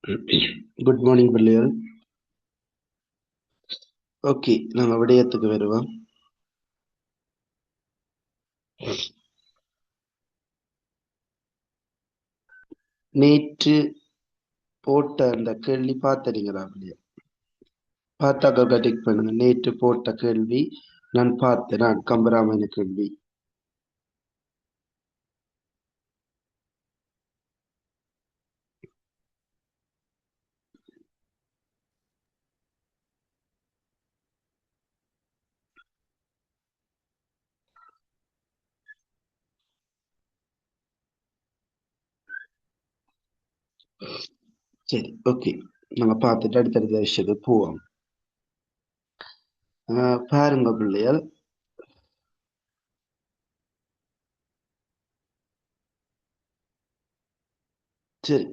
Good morning பிள்ளைகள். Okay, நாங்க விடயத்துக்கு வருவோம். நேற்று போட்ட அந்த கேள்வி பார்த்துறீங்களா பிள்ளைய? பார்த்தாக்க டிக் பண்ணுங்க. நேற்று போட்ட கேள்வி நான் பார்த்தேன். நான் கம்பராமாயண கேள்வி. சரி, ஓகே. நாங்க பார்த்துட்டு அடுத்தடுத்த விஷயத்துக்கு போவோம். பாருங்க பிள்ளைகள். சரி,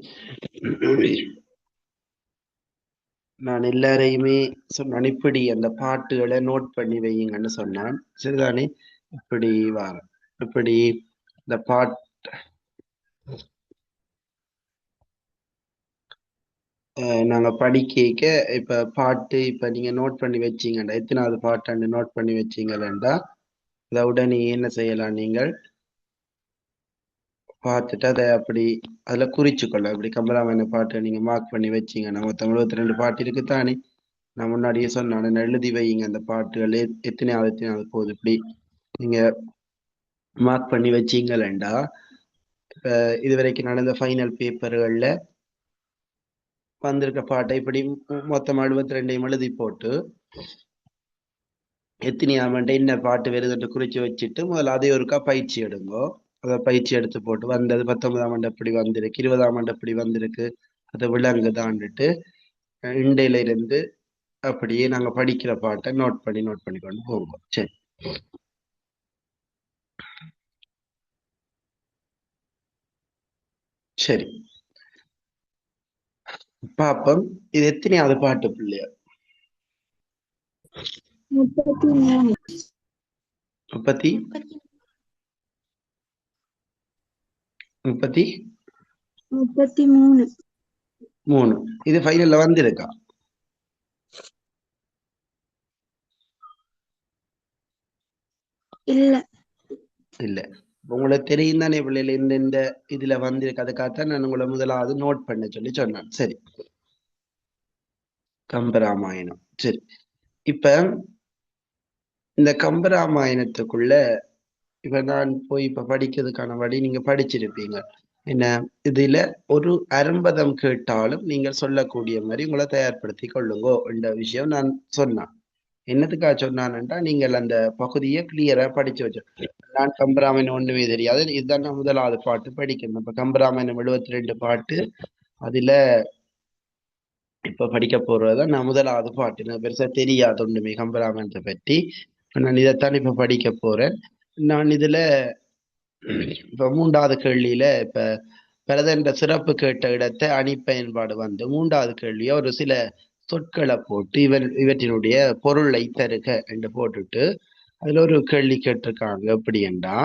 நான் எல்லாரையுமே சொன்னேன் இப்படி அந்த பாட்டுகளை நோட் பண்ணி வையுங்கன்னு சொன்னான். சரிதானே? இப்படி வாங்க. இப்படி இந்த பாட்டு நாங்க படிக்க இப்ப பாட்டு இப்ப நீங்க நோட் பண்ணி வச்சீங்கடா, எத்தனாவது பாட்டாண்டு நோட் பண்ணி வச்சீங்களா, அதை உடனே என்ன செய்யலாம், நீங்கள் பார்த்துட்டு அதை அப்படி அதுல குறிச்சுக்கொள்ள. அப்படி கம்பராமாயண பாட்டை நீங்க மார்க் பண்ணி வச்சீங்கன்னா மொத்தம் 72 பாட்டு இருக்குத்தானே. நான் முன்னாடியே சொன்னேன், எழுதி வைங்க அந்த பாட்டுகள் எத்தனையாவது போகுது. இப்படி நீங்க மார்க் பண்ணி வச்சீங்களா, இப்ப இதுவரைக்கும் நடந்த ஃபைனல் பேப்பர்கள்ல வந்திருக்க பாட்டை இப்படி மொத்தம் 72 எழுதி போட்டு எத்தனையாமன்ட்டு என்ன பாட்டு வருதுன்ட்டு குறிச்சு வச்சுட்டு முதல்ல அதை ஒருக்கா பயிற்சி எடுங்கோ. அதை பயிற்சி எடுத்து போட்டு வந்தது 19ஆம் ஆண்டு எப்படி வந்திருக்கு, 20ஆம் ஆண்டு எப்படி வந்திருக்கு, அதை விளங்குதான்ட்டு இண்டையில இருந்து அப்படியே நாங்க படிக்கிற பாட்டை நோட் பண்ணி கொண்டு போவோம். சரி, சரி, பாப்போம். இது எத்தனையாவது பாட்டு பிள்ளையா? 33 முப்பத்தி முப்பத்தி 33 மூணு. இது ஃபைனல்ல வந்திருக்கா? இல்ல இல்ல. உங்களுக்கு தெரியும் தானே பிள்ளைல இந்த இதுல வந்திருக்கு. அதுக்காகத்தான் நான் உங்களை முதலாவது நோட் பண்ண சொல்லி சொன்னேன். சரி, கம்பராமாயணம். சரி, இப்ப இந்த கம்பராமாயணத்துக்குள்ள இப்ப நான் போய் இப்ப படிக்கிறதுக்கான வழி நீங்க படிச்சிருப்பீங்க. என்ன, இதுல ஒரு அரும்பதம் கேட்டாலும் நீங்கள் சொல்லக்கூடிய மாதிரி உங்களை தயார்படுத்தி கொள்ளுங்கோ என்ற விஷயம் நான் சொன்னேன். என்னத்துக்காக சொன்னான்டா, நீங்கள் அந்த பகுதியை கிளியரா படிச்சு வச்சு. நான் கம்பராமாயணம் ஒண்ணுமே தெரியாது, இதுதான் நான் முதலாவது பாட்டு படிக்கணும். இப்ப கம்பராமாயணம் 72 பாட்டு. அதுல இப்ப படிக்க போறதுதான் நான் முதலாவது பாட்டு. எனக்கு பெருசா தெரியாது ஒண்ணுமே கம்பராமாயணத்தை பற்றி. நான் இதைத்தான் இப்ப படிக்க போறேன். நான் இதுல இப்ப 3வது கேள்வியில இப்ப பிரதண்ட சிறப்பு கேட்ட இடத்தை அணி பயன்பாடு வந்து 3வது கேள்விய ஒரு சில சொற்களை போட்டு இவற்றினுடைய பொருளை தருக என்று போட்டுட்டு அதுல ஒரு கேள்வி கேட்டிருக்காங்க. எப்படி என்றா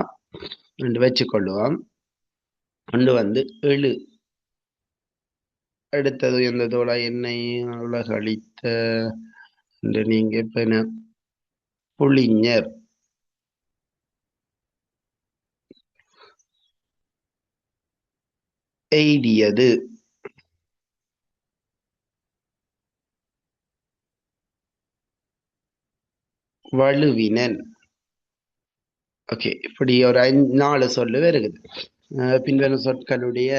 என்று வச்சுக்கொள்ளுவோம். ஒன்று வந்து எழு, அடுத்தது எந்த தோழா என்னை உலகளித்த என்று நீங்க இப்ப என்ன, புளிஞர், எய்தியது, வலுவினன். ஓகே, இப்படி ஒரு 4 சொல்லு வருகுது. பின்வரும் சொற்களுடைய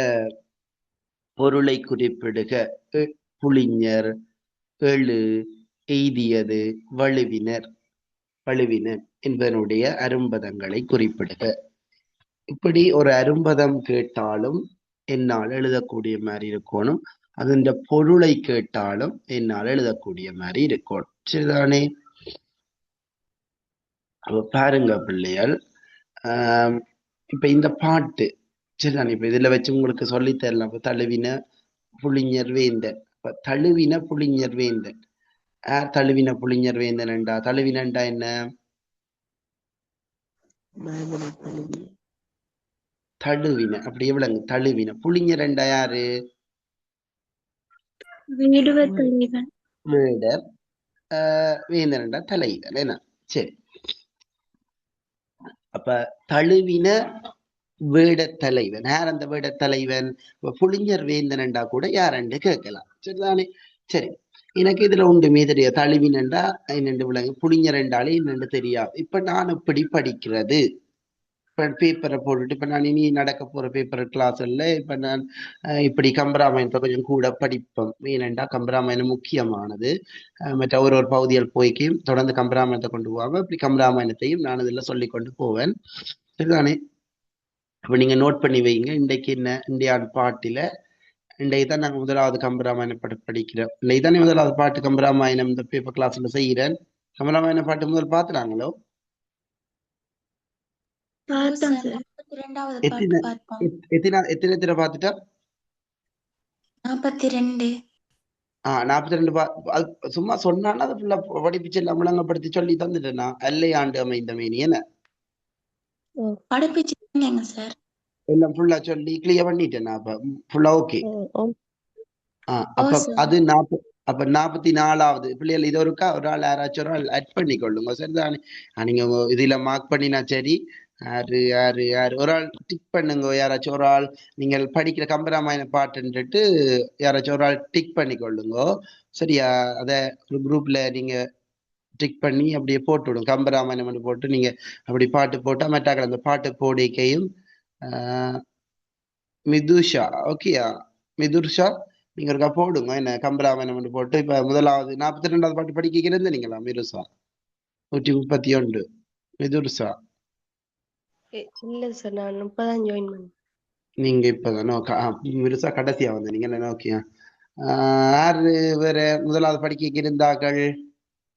பொருளை குறிப்பிடுக. புளிஞர், எழு, எய்தியது, வலுவினர், வலுவினன் என்பதனுடைய அரும்பதங்களை குறிப்பிடுக. இப்படி ஒரு அரும்பதம் கேட்டாலும் என்னால் எழுதக்கூடிய மாதிரி இருக்கணும். அதன் பொருளை கேட்டாலும் என்னால் எழுதக்கூடிய மாதிரி இருக்கணும். சரிதானே? அப்ப பாருங்க பிள்ளைகள். ஆஹ் இப்ப இந்த பாட்டு சரிதானே. இப்ப இதுல வச்சு உங்களுக்கு சொல்லி தரலாம். இப்ப தழுவின புளிஞர் வேந்தன். இப்ப தழுவின புளிஞர் வேந்தன். தழுவின புளிஞர் வேந்தன் என்றா, தழுவினண்டா என்ன? தழுவின அப்படி எவ்வளவு தழுவின. புளிஞர் என்றா யாரு? வேடுவ தலைவன். வேடர். வேந்தனண்டா தலைவன் என்ன. சரி. அப்ப தழுவின வேடத் தலைவன் யார்? அந்த வேடத் தலைவன் புளிஞ்சர் வேந்தனண்டா கூட யாரண்டு கேட்கலாம். சரிதானே? சரி. எனக்கு இதுல ஒன்றுமே தெரியாது. தழுவினண்டா என்னென்று விளங்கு, புளிஞர் என்றாலே என்னென்று தெரியாது. இப்ப நான் எப்படி படிக்கிறது? இப்ப பேப்பரை போட்டுட்டு இப்ப நான் இனி நடக்க போற பேப்பர் கிளாஸ்ல இப்ப நான் இப்படி கம்பராமாயணத்தை கொஞ்சம் கூட படிப்போம். ஏனென்றா கம்பராமாயணம் முக்கியமானது. மற்ற ஒரு பகுதிகள் போய்க்கு தொடர்ந்து கம்பராமாயணத்தை கொண்டு போவாங்க. இப்படி கம்பராமாயணத்தையும் நான் இதுல சொல்லி கொண்டு போவேன். சரிதானே? அப்ப நீங்க நோட் பண்ணி வைங்க. இன்றைக்கு என்ன இந்தியா பாட்டில இன்றைக்கு தான் நாங்க முதலாவது கம்பராமாயண பாட்டு படிக்கிறோம். இன்னைக்கு தானே முதலாவது பாட்டு கம்பராமாயணம் இந்த பேப்பர் கிளாஸ்ல செய்கிறேன். கம்பராமாயண பாட்டு முதல் பாத்துறாங்களோ? பார்த்தோம் சார். 42வது பாட்டு எத்தனை பார்ப்போம். எத்தனை எத்தனை எத்தனை பார்த்துட்டா? 42. 42 அது சும்மா சொன்னான்னா அதை ஃபுல்லா படிப்பிச்சு எல்லாம் விளங்கப்படுத்தி சொல்லி தந்துட்டேன்னா அல்லை ஆண்டு அமைந்த மேனி என்ன படிப்பிச்சிருக்கீங்க சார். எல்லாம் ஃபுல்லா சொல்லி கிளியர் பண்ணிட்டேன்னா அப்ப ஃபுல்லா ஓகே. ஓ அப்ப சார். அது அப்ப 44வது பிள்ளைகள் இது ஒருக்கா ஒரு ஆள் யாராச்சும் ஒரு ஆள் ஆட் பண்ணிக்கொள்ளுங்க. சரிதானே? நீங்க இதுல மார்க் பண்ணினா சரி. யாரு யாரு யாரு ஒரு ஆள் டிக் பண்ணுங்க. யாராச்சும் ஒரு ஆள் நீங்கள் படிக்கிற கம்பராமாயண பாட்டுன்ட்டு யாராச்சும் ஒரு ஆள் டிக் பண்ணிக்கொள்ளுங்க. சரியா? அத ஒரு குரூப்ல நீங்க டிக் பண்ணி அப்படியே போட்டு விடும். கம்பராமாயணம் போட்டு நீங்க அப்படி பாட்டு போட்டா மற்றாக்கள் அந்த பாட்டு போடிக்கையும் மிதுஷா ஓகேயா? மிதுர்ஷா நீங்க இருக்கா போடுங்க. என்ன கம்பராமாயணம் போட்டு இப்ப முதலாவது 42வது பாட்டு படிக்கிறது நீங்களா மிருசா 131 மிதுர்ஷா இல்ல சார், நான் இப்பதான் ஜாயின் பண்ணேன். நீங்க இப்பதானே மிருசா கடைசியா வந்து நீங்க என்ன ஓகே. யாரு வேற முதலாவது படிக்க இருந்தார்கள்?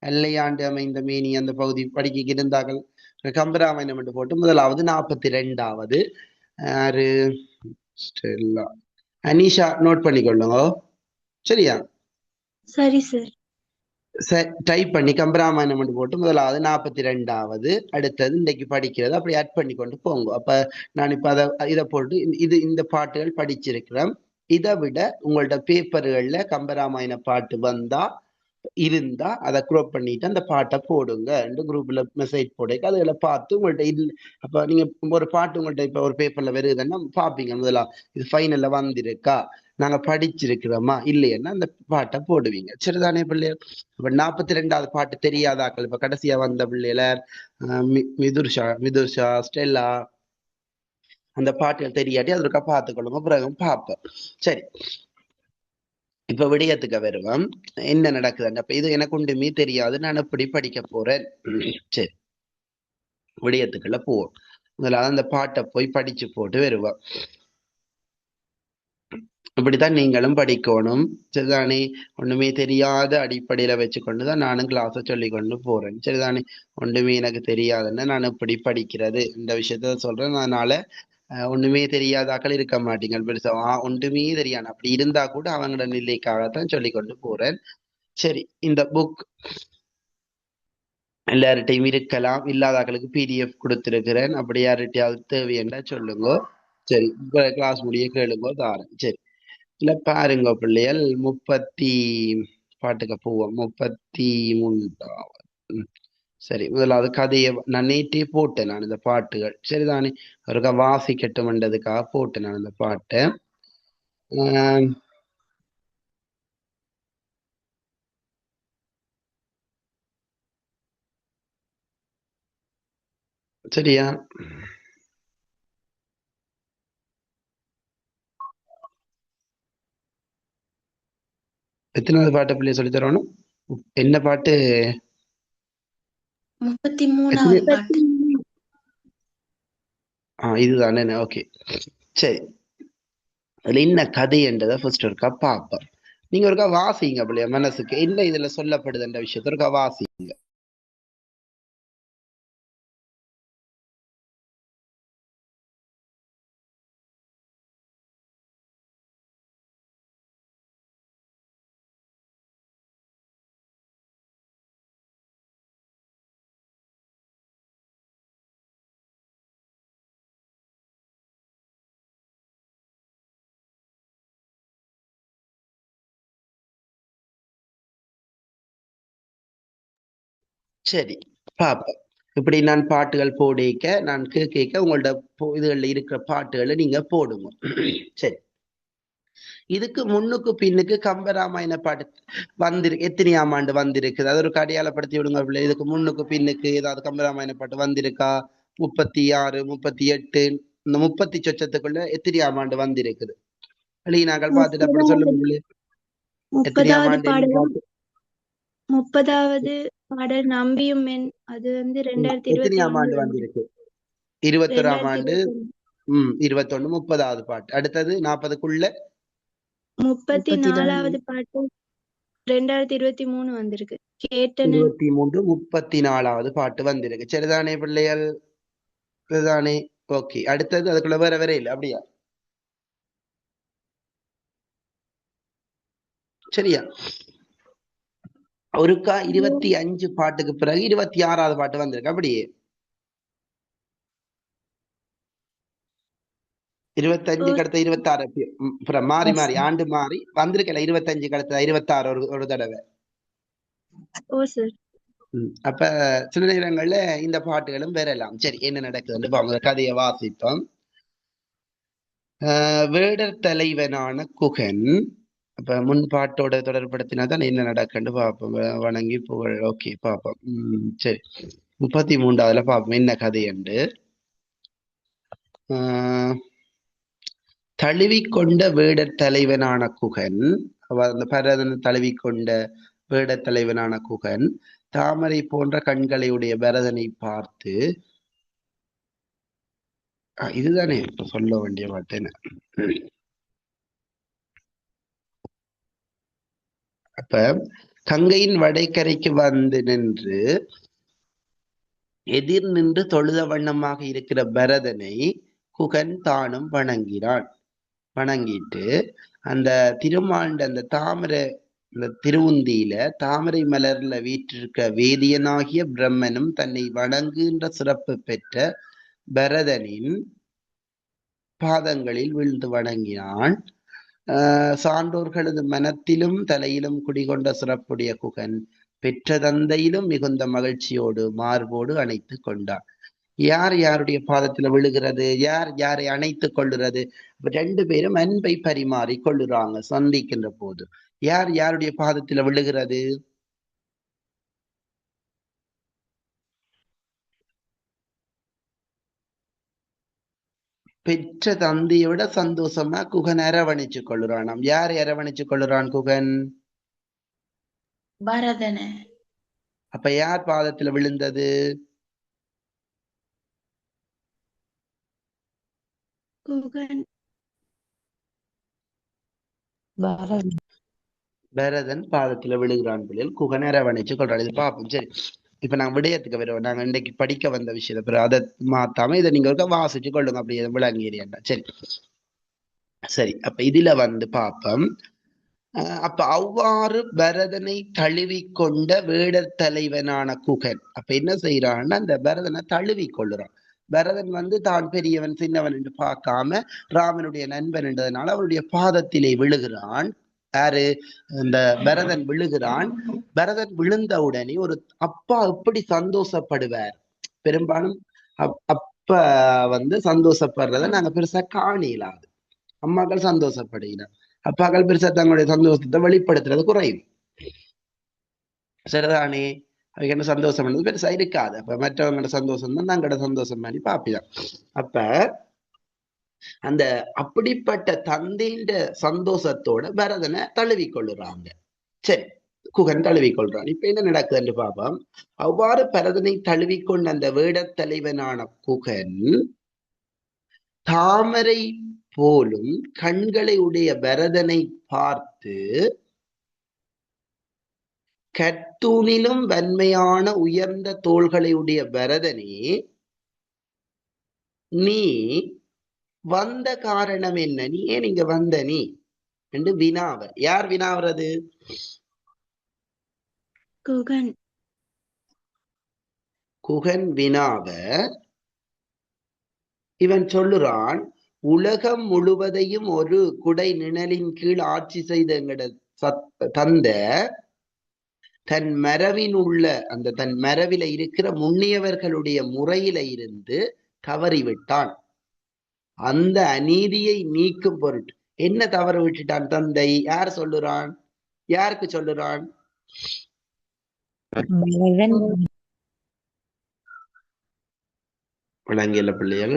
எல்லையாண்டு அமைந்த மேனி அந்த பகுதி படிக்க இருந்தார்கள். கம்பராமாயணம் என்று போட்டு முதலாவது 42வது யாரு? ஸ்டெல்லா. அனிஷா நோட் பண்ணிக்கொள்ளுங்க. சரியா? சரி சார். டைப் பண்ணி கம்பராமாயணம் மட்டும் போட்டு முதலாவது 42வது அடுத்தது இன்னைக்கு படிக்கிறது அப்படி ஆட் பண்ணி கொண்டு போங்க. அப்ப நான் இப்ப இதை போட்டு இந்த பாட்டுகள் படிச்சிருக்கிறேன். இதை விட உங்கள்ட்ட பேப்பர்கள்ல கம்பராமாயண பாட்டு வந்தா இருந்தா அதை குரோப் பண்ணிட்டு அந்த பாட்டை போடுங்க. குரூப்ல மெசேஜ் போடுங்க. அதுல பார்த்து உங்கள்ட்ட அப்ப நீங்க ஒரு பாட்டு உங்கள்ட்ட இப்ப ஒரு பேப்பர்ல வருதுன்னா பாப்பீங்க. முதலா இது ஃபைனல்ல வந்திருக்கா, நாங்க படிச்சிருக்கிறோமா இல்லையன்னா அந்த பாட்டை போடுவீங்க. சரிதானே பிள்ளைகள்? இப்ப 42வது பாட்டு தெரியாதாக்கள் இப்ப கடைசியா வந்த பிள்ளைகள மிதுர்ஷா மிதுர்ஷா ஸ்டெல்லா அந்த பாட்டுகள் தெரியாட்டி அதற்கா பார்த்துக்கொள்ளுங்க. பிறகு பார்ப்போம். சரி. இப்ப விடயத்துக்கு வருவோம். என்ன நடக்குதுன்னு அப்ப இது எனக்கு ஒன்றுமே தெரியாது, நான் எப்படி படிக்க போறேன். சரி, விடயத்துக்குள்ள போவோம். முதலாவது அந்த பாட்டை போய் படிச்சு போட்டு வருவோம். இப்படித்தான் நீங்களும் படிக்கணும். சரிதானே? ஒண்ணுமே தெரியாத அடிப்படையில வச்சுக்கொண்டுதான் நானும் கிளாஸ சொல்லி கொண்டு போறேன். சரிதானே? ஒண்ணுமே எனக்கு தெரியாதுன்னா நான் எப்படி படிக்கிறது இந்த விஷயத்த சொல்றேன். அதனால ஒண்ணுமே தெரியாதாக்கள் இருக்க மாட்டீங்க பெருசா. ஒன்றுமே தெரியாது அப்படி இருந்தா கூட அவங்களோட நிலைக்காகத்தான் சொல்லி கொண்டு போறேன். சரி, இந்த புக் எல்லார்ட்டையும் இருக்கலாம். இல்லாதாக்களுக்கு பிடிஎஃப் கொடுத்திருக்கிறேன். அப்படி யார்கிட்டயாவது தேவையண்டா சொல்லுங்க. சரி, கிளாஸ் முடிய கேளுங்க தாரேன். சரி, இல்ல பாருங்க பிள்ளைகள் 30 பாட்டுக்கு போவோம். 33வது. சரி, முதலாவது கதையை நான் நேற்றே போட்டேன். நான் இந்த பாட்டுகள் சரிதானே ஒருக்கா வாசிக்கட்டும்ன்றதுக்காக போட்டேன் நான் இந்த பாட்டை. சரியா? எத்தனாவது பாட்டை பிள்ளைய சொல்லி தரணும்? என்ன பாட்டு? 33வது பாட்டு. இதுதானே. ஓகே, சரி. அதுல என்ன கதை என்றதை ஃபர்ஸ்ட் ஒருக்கா பார்ப்போம். நீங்க ஒருக்கா வாசிங்க பிள்ளைய மனசுக்கு என்ன இதுல சொல்லப்படுதுன்ற விஷயத்த ஒருக்கா வாசிங்க. சரி, பாப்போம். இப்படி நான் பாட்டுகள் போடிக்க நான் கேட்க உங்கள்ட்ட இதுகள்ல இருக்கிற பாட்டுகளை நீங்க போடுங்க. சரி, இதுக்கு முன்னுக்கு பின்னுக்கு கம்பராமாயண பாட்டு வந்திருக்கு, எத்தனையாம் ஆண்டு வந்திருக்குது? அது ஒரு அடையாளப்படுத்தி விடுங்க பிள்ளை. இதுக்கு முன்னுக்கு பின்னுக்கு ஏதாவது கம்பராமாயண பாட்டு வந்திருக்கா? 36, 38, இந்த 30 சொச்சத்துக்குள்ள எத்தனையாம் ஆண்டு வந்திருக்குது? நாங்கள் பார்த்துட்டு அப்படி சொல்ல 30வது முடியல. எத்தனையாம் 30வது ஆண்டு என்ன பாடலும் பாட்டு? 30வது பாடல் நம்பியும் என் அது வந்து எத்தனையாம் 2021 ஆண்டு வந்து வந்திருக்கு? 21ஆம் ஆண்டு. 2021 21, 30வது பாட்டு. அடுத்தது 40க்குள்ள 34, 34வது பாட்டு 2023 வந்திருக்கு. கேட்டனன் 23, 34வது பாட்டு வந்திருக்கு. சரிதானே பிள்ளைகள்? சரிதானே? ஓகே. அடுத்தது அதுக்குள்ள வேற வேற இல்லை அப்படியா? சரியா? ஒருக்கா 25 பாட்டுக்கு பிறகு 26வது பாட்டு வந்திருக்கு அப்படியே. 25 அடுத்த 26 அப்புறம் மாறி மாறி ஆண்டு மாறி வந்திருக்கல. 25 அடுத்த 26 ஒரு தடவை. ஓ சார். அப்ப சில நேரங்கள்ல இந்த பாட்டுகளும் வரலாம். சரி, என்ன நடக்குதுன்னு பாருங்க. கதையை வாசித்தோம். வேடர் தலைவனான குகன், அப்ப முன் பாட்டோட தொடர்படுத்தினா தான் என்ன நடக்குன்னு பார்ப்போம். வணங்கி புகழ். ஓகே, பார்ப்போம். சரி, 33வதுல பார்ப்போம் என்ன கதை என்று. தழுவிக்கொண்ட வேடர் தலைவனான குகன், அந்த பரதன் தழுவிக்கொண்ட வேடர் தலைவனான குகன் தாமரை போன்ற கண்களையுடைய பரதனை பார்த்து, இதுதானே இப்ப சொல்ல வேண்டிய பாட்டு. அப்ப கங்கையின் வடைக்கரைக்கு வந்து நின்று எதிர் நின்று தொழுத வண்ணமாக இருக்கிற பரதனை குகன் தானும் வணங்கினான். வணங்கிட்டு அந்த திருமாண்ட அந்த தாமரை, இந்த திருவுந்தியில தாமரை மலர்ல வீற்றிருக்க வேதியனாகிய பிரம்மனும் தன்னை வணங்குகின்ற சிறப்பு பெற்ற பரதனின் பாதங்களில் விழுந்து வணங்கினான். சான்றோர்களது மனத்திலும் தலையிலும் குடிகொண்ட சிறப்புடைய குகன் பெற்ற தந்தையிலும் மிகுந்த மகிழ்ச்சியோடு மார்போடு அணைத்து கொண்டான். யார் யாருடைய பாதத்துல விழுகிறது? யார் யாரை அணைத்துக் கொள்ளுறது? ரெண்டு பேரும் அன்பை பரிமாறி கொள்ளுறாங்க சந்திக்கின்ற போது. யார் யாருடைய பாதத்துல விழுகிறது? பெற்ற தந்தையை விட சந்தோஷமா குகன் அரவணைச்சு கொள்ளுறானாம். யார் அரவணைச்சு கொள்ளுறான் குகன்? பரதன. அப்ப யார் பாதத்துல விழுந்தது? குகன் பரதன் பாதத்துல விழுகிறான். பிள்ளைகள் குகன் அரவணைச்சு கொள்றான். இது பார்ப்போம். சரி, இப்ப நாங்க விடயத்துக்கு வருவோம். நாங்க இன்னைக்கு படிக்க வந்த விஷயத்தை அதை மாத்தாம இதை நீங்க வாசிச்சு கொள்ளுங்க. அப்படி விளங்கிறியாண்டா. சரி சரி, அப்ப இதுல வந்து பார்ப்போம். அப்ப அவ்வாறு பரதனை தழுவி கொண்ட வேடர் தலைவனான குகன் அப்ப என்ன செய்யறான்னா அந்த பரதனை தழுவி கொள்ளுறான். பரதன் வந்து தான் பெரியவன் சின்னவன் என்று பார்க்காம ராமனுடைய நண்பன் என்றதுனால அவருடைய பாதத்திலே விழுகிறான். யாரு? இந்த பரதன் விழுகிறான். பரதன் விழுந்த உடனே ஒரு அப்பா எப்படி சந்தோஷப்படுவார்? பெரும்பாலும் அப்ப வந்து சந்தோஷப்படுறத நாங்க பெருசா காணலாது. அம்மாக்கள் சந்தோஷப்படுகிறார், அப்பாக்கள் பெருசா தங்களுடைய சந்தோஷத்தை வெளிப்படுத்துறது குறைவு. சரிதானே? அதுக்கு என்ன சந்தோஷம் பெருசா இருக்காது. அப்ப மற்றவங்களோட சந்தோஷம் தான் நாங்களோட சந்தோஷம் மாதிரி பாப்பிதான். அப்ப அந்த அப்படிப்பட்ட தந்தையின் சந்தோஷத்தோட பரதனை தழுவி கொள்ளுறாங்க. சரி, குகன் தழுவி கொள்றான். இப்ப என்ன நடக்குதுன்னு பாப்போம். அவ்வாறு பரதனை தழுவிக்கொண்ட அந்த வேடத் தலைவனான குகன் தாமரை போலும் கண்களை உடைய பரதனை பார்த்து, கத்தூணிலும் வன்மையான உயர்ந்த தோள்களை உடைய பரதனே, நீ வந்த காரணம் என்ன? நீ ஏன் இங்க வந்த? நீ என்று வினாவர். யார் வினாவது? குகன். குகன் வினாவ இவன் சொல்லுறான், உலகம் முழுவதையும் ஒரு குடை நிழலின் கீழ் ஆட்சி செய்த எங்கட தந்த தன் மரபின் உள்ள அந்த தன் மரபில இருக்கிற முன்னியவர்களுடைய முறையில இருந்து தவறிவிட்டான். அந்த அநீதியை நீக்கும் பொருட்டு என்ன தவறு விட்டுட்டான் தந்தை? யார் சொல்லுறான்? யாருக்கு சொல்லுறான்? விளங்கியல பிள்ளைகள்?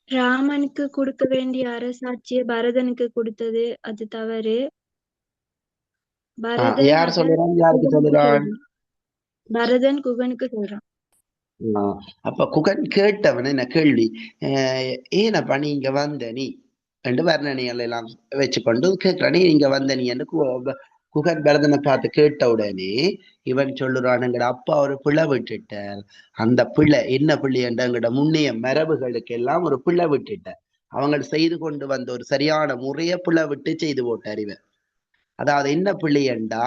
ராமனுக்கு கொடுக்க வேண்டிய அரசாட்சியை பரதனுக்கு கொடுத்தது அது தவறு. பரதன் யார் அத சொல்லுறான்? யாருக்கு சொல்லுறான்? பரதன் குகனுக்கு சொல்றான். அப்ப குகன் கேட்டவன் என்ன கேள்வி, ஏனப்பா நீ இங்க வந்த நீ ரெண்டு வர்ணனைகள் எல்லாம் வச்சுக்கொண்டு கேட்கிறானே இங்க வந்த நீ என்று குகன் பரதனை பார்த்து கேட்ட உடனே இவன் சொல்லுறான், எங்கட அப்பா ஒரு பிள்ளை விட்டுட்டார். அந்த பிள்ளை என்ன பிள்ளை என்ற எங்கட முன்னைய மரபுகளுக்கு எல்லாம் ஒரு பிள்ளை விட்டுட்டார். அவங்க செய்து கொண்டு வந்த ஒரு சரியான முறைய பிள்ளை விட்டு செய்து போட்டார் இவன். அதாவது என்ன பிள்ளை என்றா,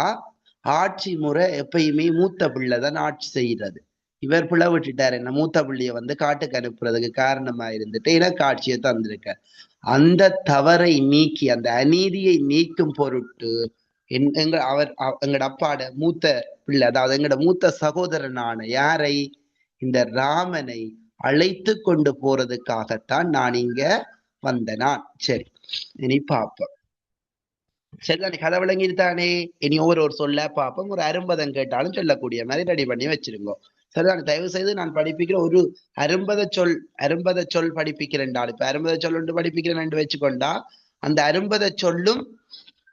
ஆட்சி முறை எப்பயுமே மூத்த பிள்ளை தான் ஆட்சி செய்யறது. இவர் பிள்ளை விட்டுட்டார், என்ன மூத்த பிள்ளைய காட்டுக்கு அனுப்புறதுக்கு காரணமா இருந்துட்டு எனக்கு ஆட்சியை தந்திருக்க. அந்த தவறை நீக்கி அந்த அநீதியை நீக்கும் பொருட்டு எங்கட அப்பாட மூத்த பிள்ளை, அதாவது எங்கட மூத்த சகோதரனான யாரை, இந்த ராமனை அழைத்து கொண்டு போறதுக்காகத்தான் நான் இங்க வந்தனான். சரி, இனி பார்ப்போம். சரிதானே? கதை விளங்கிட்டானே? இனி ஒரு சொல்ல பார்ப்போம். ஒரு அரும்பதம் கேட்டாலும் சொல்லக்கூடிய மாதிரி ரெடி பண்ணி வச்சிருங்க. சரிதானே? தயவு செய்து நான் படிப்பிக்கிற ஒரு அரும்பத சொல் படிப்பிக்கிறேன். இப்ப அரும்பத சொல் ஒன்று படிப்பிக்கிறேன் வச்சுக்கொண்டா அந்த அரும்பத சொல்லும்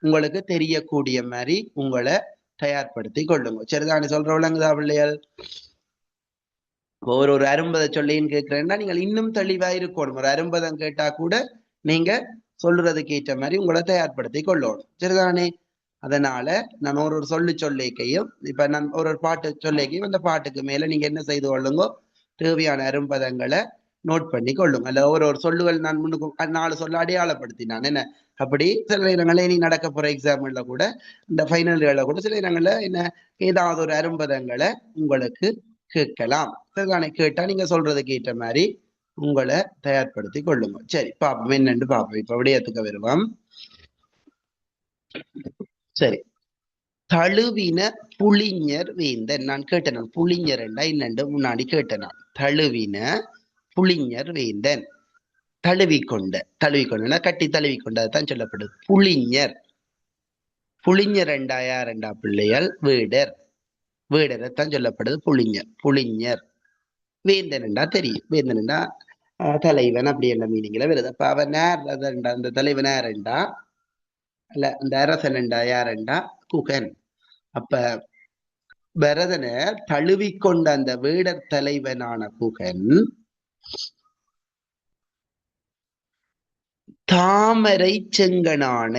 உங்களுக்கு தெரியக்கூடிய மாதிரி உங்களை தயார்படுத்தி கொள்ளுங்க. சரிதானே? சொல்ற விளங்குதா பிள்ளைகள்? ஒரு அரும்பத சொல்லின்னு கேட்கிறேன்னா நீங்கள் இன்னும் தெளிவா இருக்கணும். ஒரு அரும்பதம் கேட்டா கூட நீங்க சொல்றதுக்கு ஏற்ற மாதிரி உங்களை தயார்படுத்தி கொள்ளணும். சரிதானே? அதனால நான் ஒரு சொல்லிக்கையும் இப்ப நான் ஒரு பாட்டு சொல்லிக்கையும் அந்த பாட்டுக்கு மேல நீங்க என்ன செய்து கொள்ளுங்க, தேவையான அரும்பதங்களை நோட் பண்ணி கொள்ளுங்க. அல்ல ஒரு சொல்லுகள் நான் முன்னுக்கு 4 சொல்ல அடையாளப்படுத்தினான் என்ன. அப்படி சில இடங்கள்ல இனி நடக்க போற எக்ஸாம்ல கூட இந்த ஃபைனல்களை கூட சில இடங்கள்ல என்ன ஏதாவது ஒரு அரும்பதங்களை உங்களுக்கு கேட்கலாம். சரிதானே? கேட்டா நீங்க சொல்றதுக்கு ஏற்ற மாதிரி உங்களை தயார்படுத்தி கொள்ளுங்க. சரி, பாப்போம் என்னன்னு பாப்போம். இப்ப விடயத்துக்கு வருவோம். சரி, தழுவின புளிஞர் வேந்தன். நான் கேட்டேன் புளிஞர் என்றா என்னண்டு முன்னாடி கேட்டேன். தழுவின புளிஞர் வேந்தன், தழுவிக்கொண்ட கட்டி தழுவிக்கொண்டதான் சொல்லப்படுது புளிஞர். புளிஞர் ரெண்டா யாரெண்டா பிள்ளைகள்? வேடரைத்தான் சொல்லப்படுது புளிஞர். வேந்தன் என்றா தெரியும், வேந்தன் என்றா தலைவன் அப்படி என்ற மீனிங்ல வருது. அப்ப அவன் அந்த தலைவன் யாரெண்டா, அல்ல அந்த அரசன் என்றா யாரெண்டா? குகன். அப்ப பரதனை தழுவிக்கொண்ட அந்த வேடர் தலைவனான குகன் தாமரை செங்கனான்.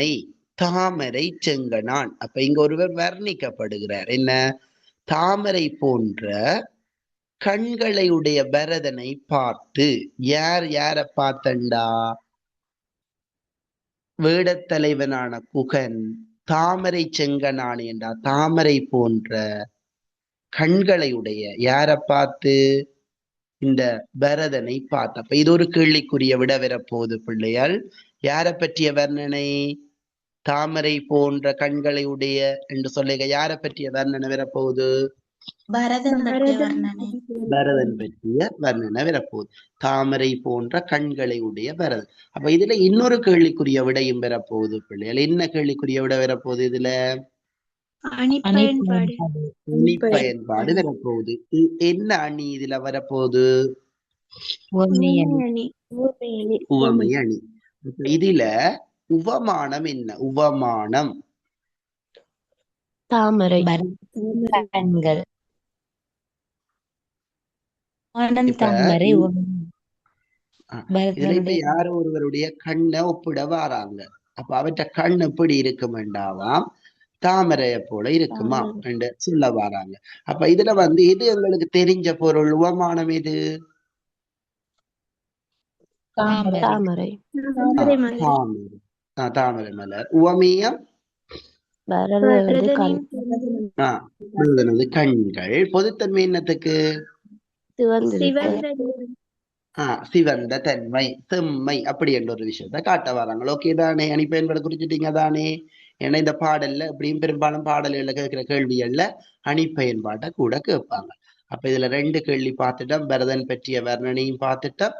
அப்ப இங்க ஒருவர் வர்ணிக்கப்படுகிறார். என்ன? தாமரை போன்ற கண்களை உடைய பரதனை பார்த்து. யார பார்த்தண்டா? வேடத்தலைவனான குகன் தாமரை செங்கனான் என்றா தாமரை போன்ற கண்களை உடைய யார பார்த்து? இந்த பரதனை பார்த்து. அப்ப இது ஒரு கேள்விக்குரிய விட வரப்போகுது பிள்ளையால். யார பற்றிய வர்ணனை? தாமரை போன்ற கண்களை உடைய என்று சொல்லுங்க. யார பற்றிய வர்ணனை வரப்போகுது? பரதன் பற்றிய வர்ணனை. பரதன் பற்றிய வர்ணனை வரப்போகுது. தாமரை போன்ற கண்களை உடைய பரதன். அப்ப இதுல இன்னொரு கேள்விக்குரிய விடையும் வரப்போகுது பிள்ளைகள். என்ன கேள்விக்குரிய விட வரப்போகுது? இதுல அணி பயன்பாடு வரப்போகுது. என்ன அணி இதுல வரப்போகுது? உவமை அணி. இதுல உவமானம் என்ன? உவமானம் தாமரை கண்கள். இதுல இப்ப யாரோ ஒருவருடைய கண்ணை ஒப்பிட வாராங்க. அப்ப அவற்ற கண் எப்படி இருக்குமெண்டாவாம்? தாமரைய போல இருக்குமா என்று சொல்ல வாராங்க. அப்ப இதுல எது எங்களுக்கு தெரிஞ்ச பொருள்? உவமானம் எது? தாமரை தாமரை மலர். உவமியம் கண்கள். பொதுத்தன்மை என்னத்துக்கு? சிவந்த தன்மை, செம்மை அப்படி என்ற ஒரு விஷயத்த காட்ட வராங்க. ஓகே தானே? அணி பயன்பாடு குறிச்சிட்டீங்க தானே? ஏன்னா இந்த பாடல்ல எப்படியும் பெரும்பாலும் பாடல்கள்ல கேட்கிற கேள்விகள்ல அணிப்பயன்பாட்டை கூட கேட்பாங்க. அப்ப இதுல 2 கேள்வி பார்த்துட்டோம். பரதன் பற்றிய வர்ணனையும் பார்த்துட்டோம்,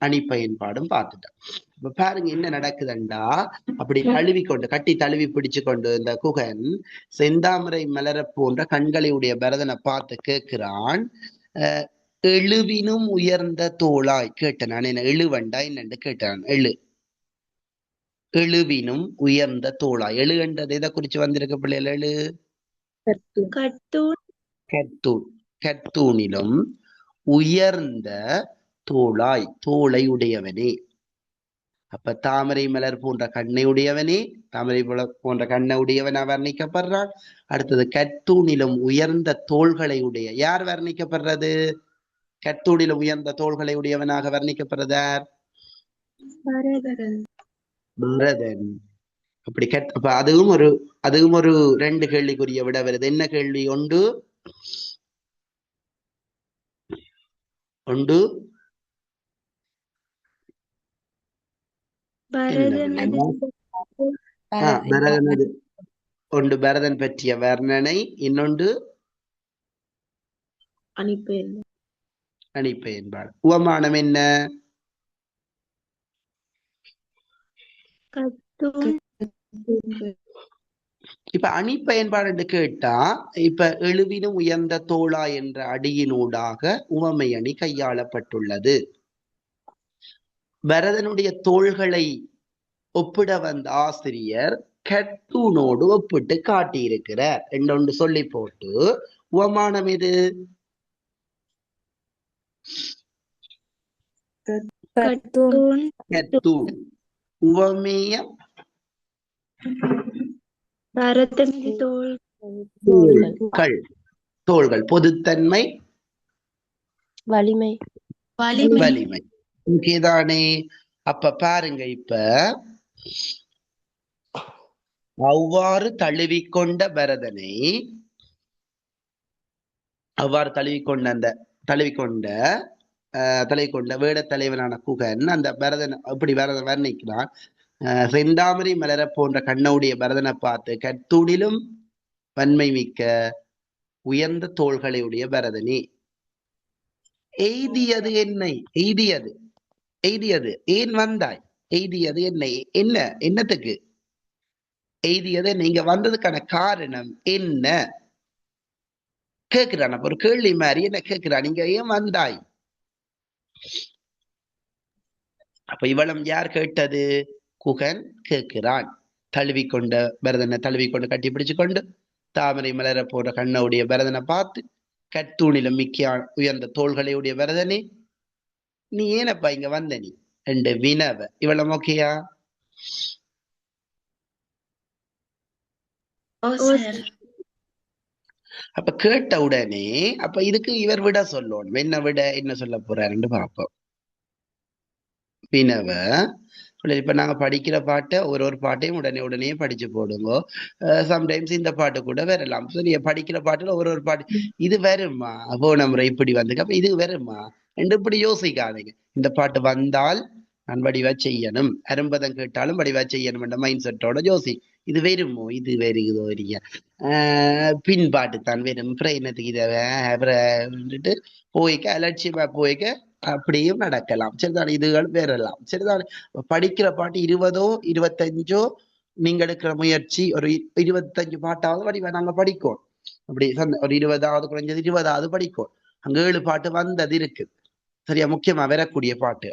அணிப்பயன்பாடும் பார்த்துட்டோம். இப்ப பாருங்க என்ன நடக்குதுண்டா, அப்படி தழுவிக்கொண்டு கட்டி தழுவி பிடிச்சு கொண்டு இந்த குகன் செந்தாமரை மலர போன்ற கண்களை உடைய பரதனை பார்த்து கேட்கிறான். எழுவினும் உயர்ந்த தோளாய் கேட்டேன் நான். என்ன எழுவண்டா என்னன்னு கேட்டான். எழுவினும் உயர்ந்த தோளாய். எழு என்றது எதை குறிச்சு வந்திருக்க பிள்ளைகள்? எழு கத்தூணிலும் உயர்ந்த தோளாய், தோளை உடையவனே. அப்ப தாமரை மலர் போன்ற கண்ணை உடையவனே, தாமரை போன்ற கண்ணை உடையவனா வர்ணிக்கப்படுறான். அடுத்தது கத்தூணிலும் உயர்ந்த தோள்களை உடைய. யார் வர்ணிக்கப்படுறது? கத்தூணிலும் உயர்ந்த தோள்களை உடையவனாக வர்ணிக்கப்படுறார் பரதன். அப்படி அப்ப அதுவும் ஒரு 2 கேள்விக்குரிய விட வருது. என்ன கேள்வி? ஒன்று பரதன் பற்றிய வர்ணனை, இன்னொன்று அணிப்பயன்பாடு. உவமானம் என்ன? இப்ப அணிப்பயன்பாடு என்று கேட்டா, இப்ப எழுவினும் உயர்ந்த தோளா என்ற அடியினூடாக உவமை அணி கையாளப்பட்டுள்ளது. பரதனுடைய தோள்களை ஒப்பிட வந்த ஆசிரியர் கத்தூனோடு ஒப்பிட்டு காட்டியிருக்கிறார் என்று சொல்லி போட்டு உவமானம் எது? கத்தூன். உவமேயம் தோள்கள். பொதுத்தன்மை வலிமை. ஓகேதானே? அப்ப பாருங்க, இப்ப அவ்வாறு தழுவிக்கொண்ட பரதனை, அவ்வாறு தழுவிக்கொண்ட வேட தலைவனான குகன் அந்த பரதன் அப்படி பரதன் வர்ணிக்கிறான். செந்தாமரை மலர போன்ற கண்ணவுடைய பரதனை பார்த்து கத்தூணிலும் வன்மை மிக்க உயர்ந்த தோள்களை உடைய பரதனே. எய்தியது என்னை. எய்தியது ஏன் வந்தாய்? எய்தியது என்னை என்னத்துக்கு எய்தியது? நீங்க வந்ததுக்கான காரணம் என்ன கேட்கிறான். அப்ப ஒரு கேள்வி மாதிரி என்ன கேட்கிறான், நீங்க ஏன் வந்தாய்? அப்ப இவளும் யார் கேட்டது? குகன் கேட்கிறான். தழுவிக்கொண்ட பரதனை தழுவிக்கொண்டு கட்டி பிடிச்சு கொண்டு தாமரை மலர போன்ற கண்ணவுடைய பரதனை பார்த்து கத்தூணிலும் மிக்க உயர்ந்த தோள்களை உடைய பரதனே, நீ ஏனப்பா இங்க வந்த? நீ என்று வினவ. இவளும் ஓகேயா? அப்ப கேட்ட உடனே அப்ப இதுக்கு இவர் விட சொல்லணும். என்ன சொல்ல போறாருன்னு பார்ப்போம். வினவ. இப்ப நாங்க படிக்கிற பாட்டை ஒரு பாட்டையும் உடனே படிச்சு போடுங்க. சம்டைம்ஸ் இந்த பாட்டு கூட வரலாம். சரி, படிக்கிற பாட்டுல ஒரு பாட்டு இது வருமா, போன முறை இப்படி வந்து அப்ப இது வருமா என்று இப்படி யோசிக்காதீங்க. இந்த பாட்டு வந்தால் நான் வடிவா செய்யணும், அரும்பதம் கேட்டாலும் வடிவா செய்யணும் என்ற மைண்ட் செட்டோட யோசி. இது வருமோ, இது வருகுதோ இல்லையா, பின்பாட்டு தான் வரும், என்னத்துக்கு இதை போய்க்க அலட்சியமா போய்க்க அப்படியும் நடக்கலாம். சரிதான், இதுகள் வேறலாம். சரிதான். படிக்கிற பாட்டு 20ஓ 25ஓ நீங்க எடுக்கிற முயற்சி ஒரு 25 பாட்டாவது வடிவா நாங்க படிக்கோம். அப்படி ஒரு 20ஆவது குறைஞ்சது 20ஆவது படிக்கும். அங்க 7 பாட்டு வந்தது இருக்கு. சரியா, முக்கியமா வரக்கூடிய பாட்டு.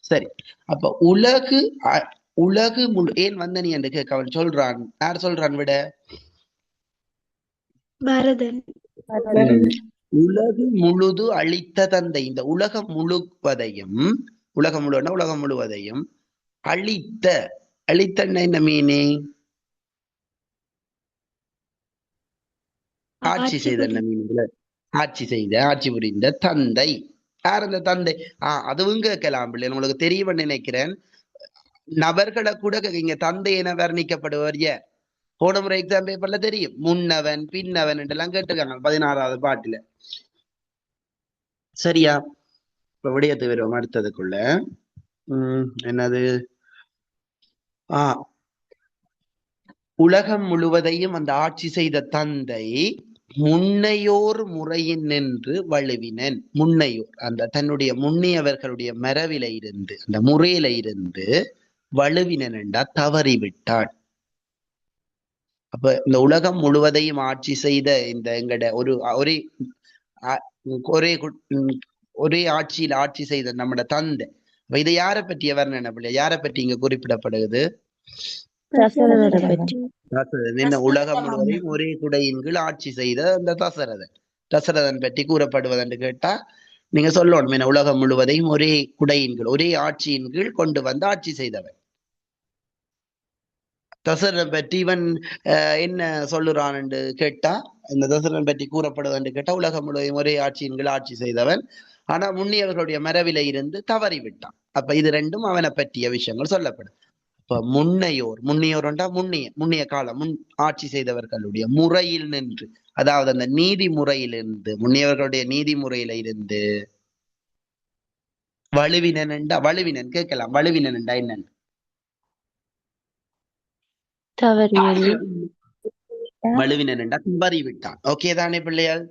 சரி, அப்ப உலகு முழு ஏன் வந்த நீ என்று கேட்க அவன் சொல்றான். யார் சொல்றான்? விட பரதன். உலகு முழுது அழித்த தந்தை. இந்த உலகம் முழுவதையும் அழித்த என்ன மீனிங்? ஆட்சி செய்த மீனிங்ல ஆட்சி புரிந்த தந்தை. யார் அந்த தந்தை? அதுவும் கேட்கலாம் பிள்ளை, உங்களுக்கு தெரியும் நினைக்கிறேன். நபர்களை கூட இங்க தந்தை என வர்ணிக்கப்படுவர். போன முறை எக்ஸாம் பேப்பர்ல தெரியும், முன்னவன் பின்னவன் என்றெல்லாம் கேட்டிருக்காங்க 16ஆவது பாட்டுல. சரியா, இப்ப விடயத்து வருவோம் அடுத்ததுக்குள்ள. என்னது? உலகம் முழுவதையும் அந்த ஆட்சி செய்த தந்தை முன்னையோர் முறையின் நின்று வழுவினன். முன்னையோர் அந்த தன்னுடைய முன்னியவர்களுடைய மரபில இருந்து அந்த முறையில இருந்து வழுவினன் என்றா தவறிவிட்டான். அப்ப இந்த உலகம் முழுவதையும் ஆட்சி செய்த இந்த எங்கட ஒரே ஒரே ஒரே ஆட்சியில் ஆட்சி செய்த நம்மட தந்தை. இதை யாரை பற்றிய வர்ணனை பிள்ளை? யாரை பற்றி இங்க குறிப்பிடப்படுகிறது? இந்த உலகம் முழுவதையும் ஒரே குடையின் கீழ் ஆட்சி செய்த அந்த தசரதன் பற்றி கூறப்படுவதென்று கேட்டா நீங்க சொல்லணும். என்ன உலகம் முழுவதையும் ஒரே குடையின் கீழ் ஒரே ஆட்சியின் கீழ் கொண்டு வந்து ஆட்சி செய்தவன் தசரதன் பற்றி இவன் என்ன சொல்லுறான் என்று கேட்டா, இந்த தசரதன் பற்றி கூறப்படுவது என்று கேட்டா உலகம் முழுவதையும் ஒரே ஆட்சியின் கீழ் ஆட்சி செய்தவன், ஆனா முன்னியவர்களுடைய மரபில இருந்து தவறி விட்டான். அப்ப இது ரெண்டும் அவனை பற்றிய விஷயங்கள் சொல்லப்படும். இப்ப முன்னியோர்ண்டா முன்னிய காலம் முன் ஆட்சி செய்தவர்களுடைய முறையில் நின்று, அதாவது அந்த நீதி முறையிலிருந்து முன்னியவர்களுடைய நீதி முறையில இருந்து வலுவினன் கேட்கலாம். வலுவினன் என்னன்னு? வலுவினன் தவறி விட்டான். ஓகே தானே பிள்ளையால்?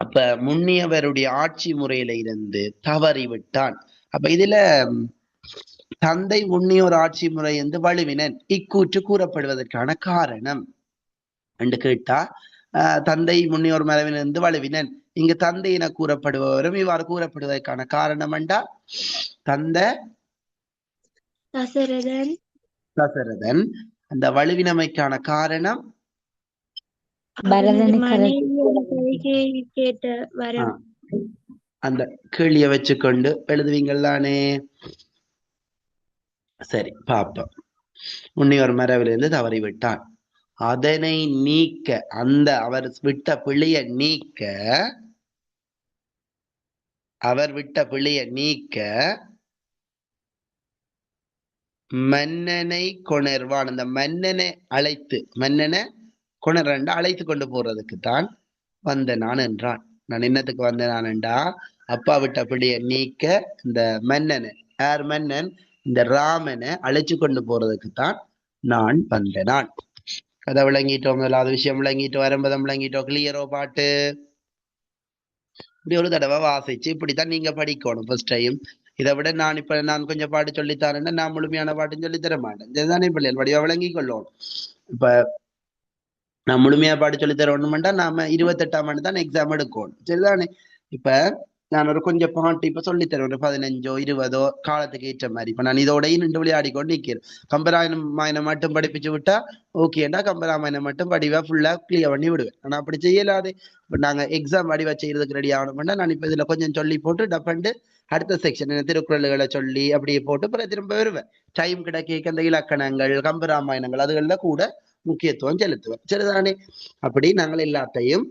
அப்ப முன்னியவருடைய ஆட்சி முறையில இருந்து தவறி விட்டான். அப்ப இதுல தந்தை முன்னியோர் ஆட்சி முறை என்று வலுவினன் இக்கூற்று கூறப்படுவதற்கான காரணம் என்று கேட்டா, தந்தை முன்னியோர் மரபிலிருந்து வலுவினன், இங்கு தந்தை என கூறப்படுபவரும் இவ்வாறு கூறப்படுவதற்கான காரணம் என்றா தசரதன் அந்த வலுவினமைக்கான காரணம் அந்த கேள்விய வச்சுக்கொண்டு எழுதுவீங்கள்தானே? சரி பாப்போம். முன்னியோர் மரபிலிருந்து தவறிவிட்டான், அதனை நீக்க அந்த அவர் விட்ட பிழைய நீக்க மன்னனை கொணர்வான். அந்த மன்னனை அழைத்து கொண்டு போறதுக்குத்தான் வந்த நான் என்றான். நான் என்னத்துக்கு வந்த நான் என்றா, அப்பா விட்ட பிள்ளைய நீக்க இந்த மன்னன் இந்த ராமனை அழைச்சு கொண்டு போறதுக்குத்தான் நான் வந்த நான். கதை விளங்கிட்டோம். முதலாவது விஷயம் விளங்கிட்டோம். வரம்பதம் விளங்கிட்டோம். கிளியரோ பாட்டு? இப்படி ஒரு தடவை வாசிச்சு இப்படித்தான் நீங்க படிக்கணும் ஃபர்ஸ்ட் டைம். இதை விட நான் கொஞ்சம் பாட்டு சொல்லித்தாரேன்னா நான் முழுமையான பாட்டுன்னு சொல்லி தர மாட்டேன். இதுதானே பிள்ளைகள் வடிவா விளங்கி கொள்ளணும். இப்ப நான் முழுமையா பாட்டு சொல்லி தரணும்டா நாம 28ஆம் ஆண்டு தான் எக்ஸாம் எடுக்கணும். சரிதானே? இப்ப நான் ஒரு கொஞ்சம் பாட்டு இப்ப சொல்லித்தரேன், ஒரு 15ஓ 20ஓ காலத்துக்கு ஏற்ற மாதிரி. இப்ப நான் இதோடய நின்று விளையாடிக்கொண்டு நிற்கிறேன். கம்பராமாயணம் மட்டும் படிப்பிச்சு விட்டா ஓகேண்டா, கம்பராமாயணம் மட்டும் படிவா ஃபுல்லா கிளியர் பண்ணி விடுவேன். ஆனா அப்படி செய்யலாது. இப்ப நாங்க எக்ஸாம் வடிவா செய்யறதுக்கு ரெடி ஆகணும்னா நான் இப்ப இதுல கொஞ்சம் சொல்லி போட்டு டப்பண்டு அடுத்த செக்ஷன் திருக்குறள்களை சொல்லி அப்படியே போட்டு பிறகு திரும்ப வருவேன். டைம் கிடைக்க அந்த இலக்கணங்கள் கம்பராமாயணங்கள் அதுகள்ல கூட முக்கியத்துவம் செலுத்துவேன். சரிதானே? அப்படி நாங்கள் எல்லாத்தையும்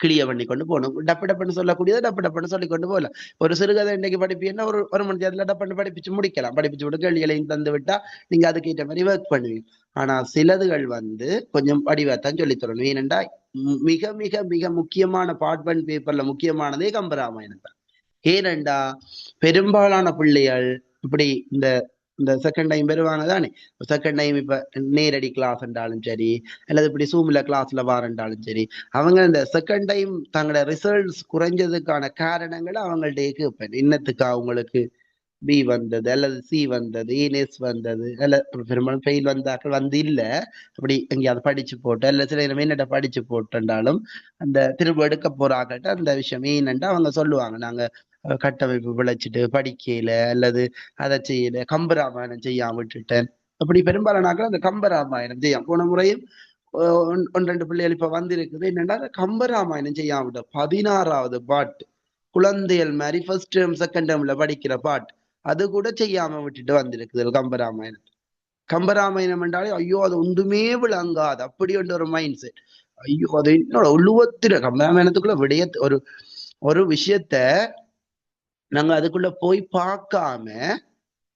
கிளியர் பண்ணி கொண்டு போகணும். டப்புன்னு சொல்லக்கூடியதை டப்புன்னு சொல்லி கொண்டு போகலாம். ஒரு சிறுகதை இன்னைக்கு படிப்பீங்கன்னா ஒரு மணி நேரத்துல டப்புன்னு படிப்பிச்சு முடிக்கலாம். படிப்பிச்சு விட்டு கேள்விகளையும் தந்து விட்டா நீங்க அதுக்கேற்ற மாதிரி ஒர்க் பண்ணுவீங்க. ஆனா சிலதுகள் கொஞ்சம் வடிவத்தான் சொல்லி தரணும். ஏனென்றா மிக மிக மிக முக்கியமான பார்ட் 1 பேப்பர்ல முக்கியமானதே கம்பராமாயணம் தான். ஏனென்றா பெரும்பாலான பிள்ளைகள் இப்படி இந்த செகண்ட் டைம் வருவாங்க தானே. செகண்ட் டைம் இப்ப நேரடி கிளாஸ் என்றாலும் சரி, அல்லது இப்படி சூம்ல கிளாஸ்ல வாரண்டாலும் சரி, அவங்க இந்த செகண்ட் டைம் தங்களோட ரிசல்ட்ஸ் குறைஞ்சதுக்கான காரணங்களை அவங்கள்ட்ட கேட்பேன். இன்னத்துக்கு அவங்களுக்கு பி வந்தது அல்லது சி வந்தது, ஏஎஸ் வந்தது, அல்ல பெரும்பாலும் ஃபெயில் வந்தாக்கள் இல்ல அப்படி எங்கேயாவது படிச்சு போட்டு அல்ல சில என்னட்ட படிச்சு போட்டுண்டாலும் அந்த திரும்ப எடுக்க போறாக்கிட்ட அந்த விஷயம் ஏனென்றா அவங்க சொல்லுவாங்க, நாங்க கட்டமைப்பு விளைச்சிட்டு படிக்கல அல்லது அதை செய்யல, கம்பராமாயணம் செய்யாம விட்டுட்டேன். அப்படி பெரும்பாலானாக்கள் அந்த கம்பராமாயணம் செய்யாம போன முறையும் 1-2 பிள்ளைகள் இப்ப வந்திருக்குது. என்னன்னா கம்பராமாயணம் செய்யாம விட்ட 16வது பாட்டு குழந்தைகள் மாதிரி ஃபர்ஸ்ட் டேர்ம் செகண்ட் டேர்ம்ல படிக்கிற பாட்டு அது கூட செய்யாம விட்டுட்டு வந்திருக்குது கம்பராமாயணம் என்றாலே ஐயோ அது ஒன்றுமே விளங்காது அப்படி ஒரு மைண்ட் செட். ஐயோ அது என்னோட உழுவத்திர கம்பராமாயணத்துக்குள்ள ஒரு விஷயத்த நாங்க அதுக்குள்ள போய் பார்க்காம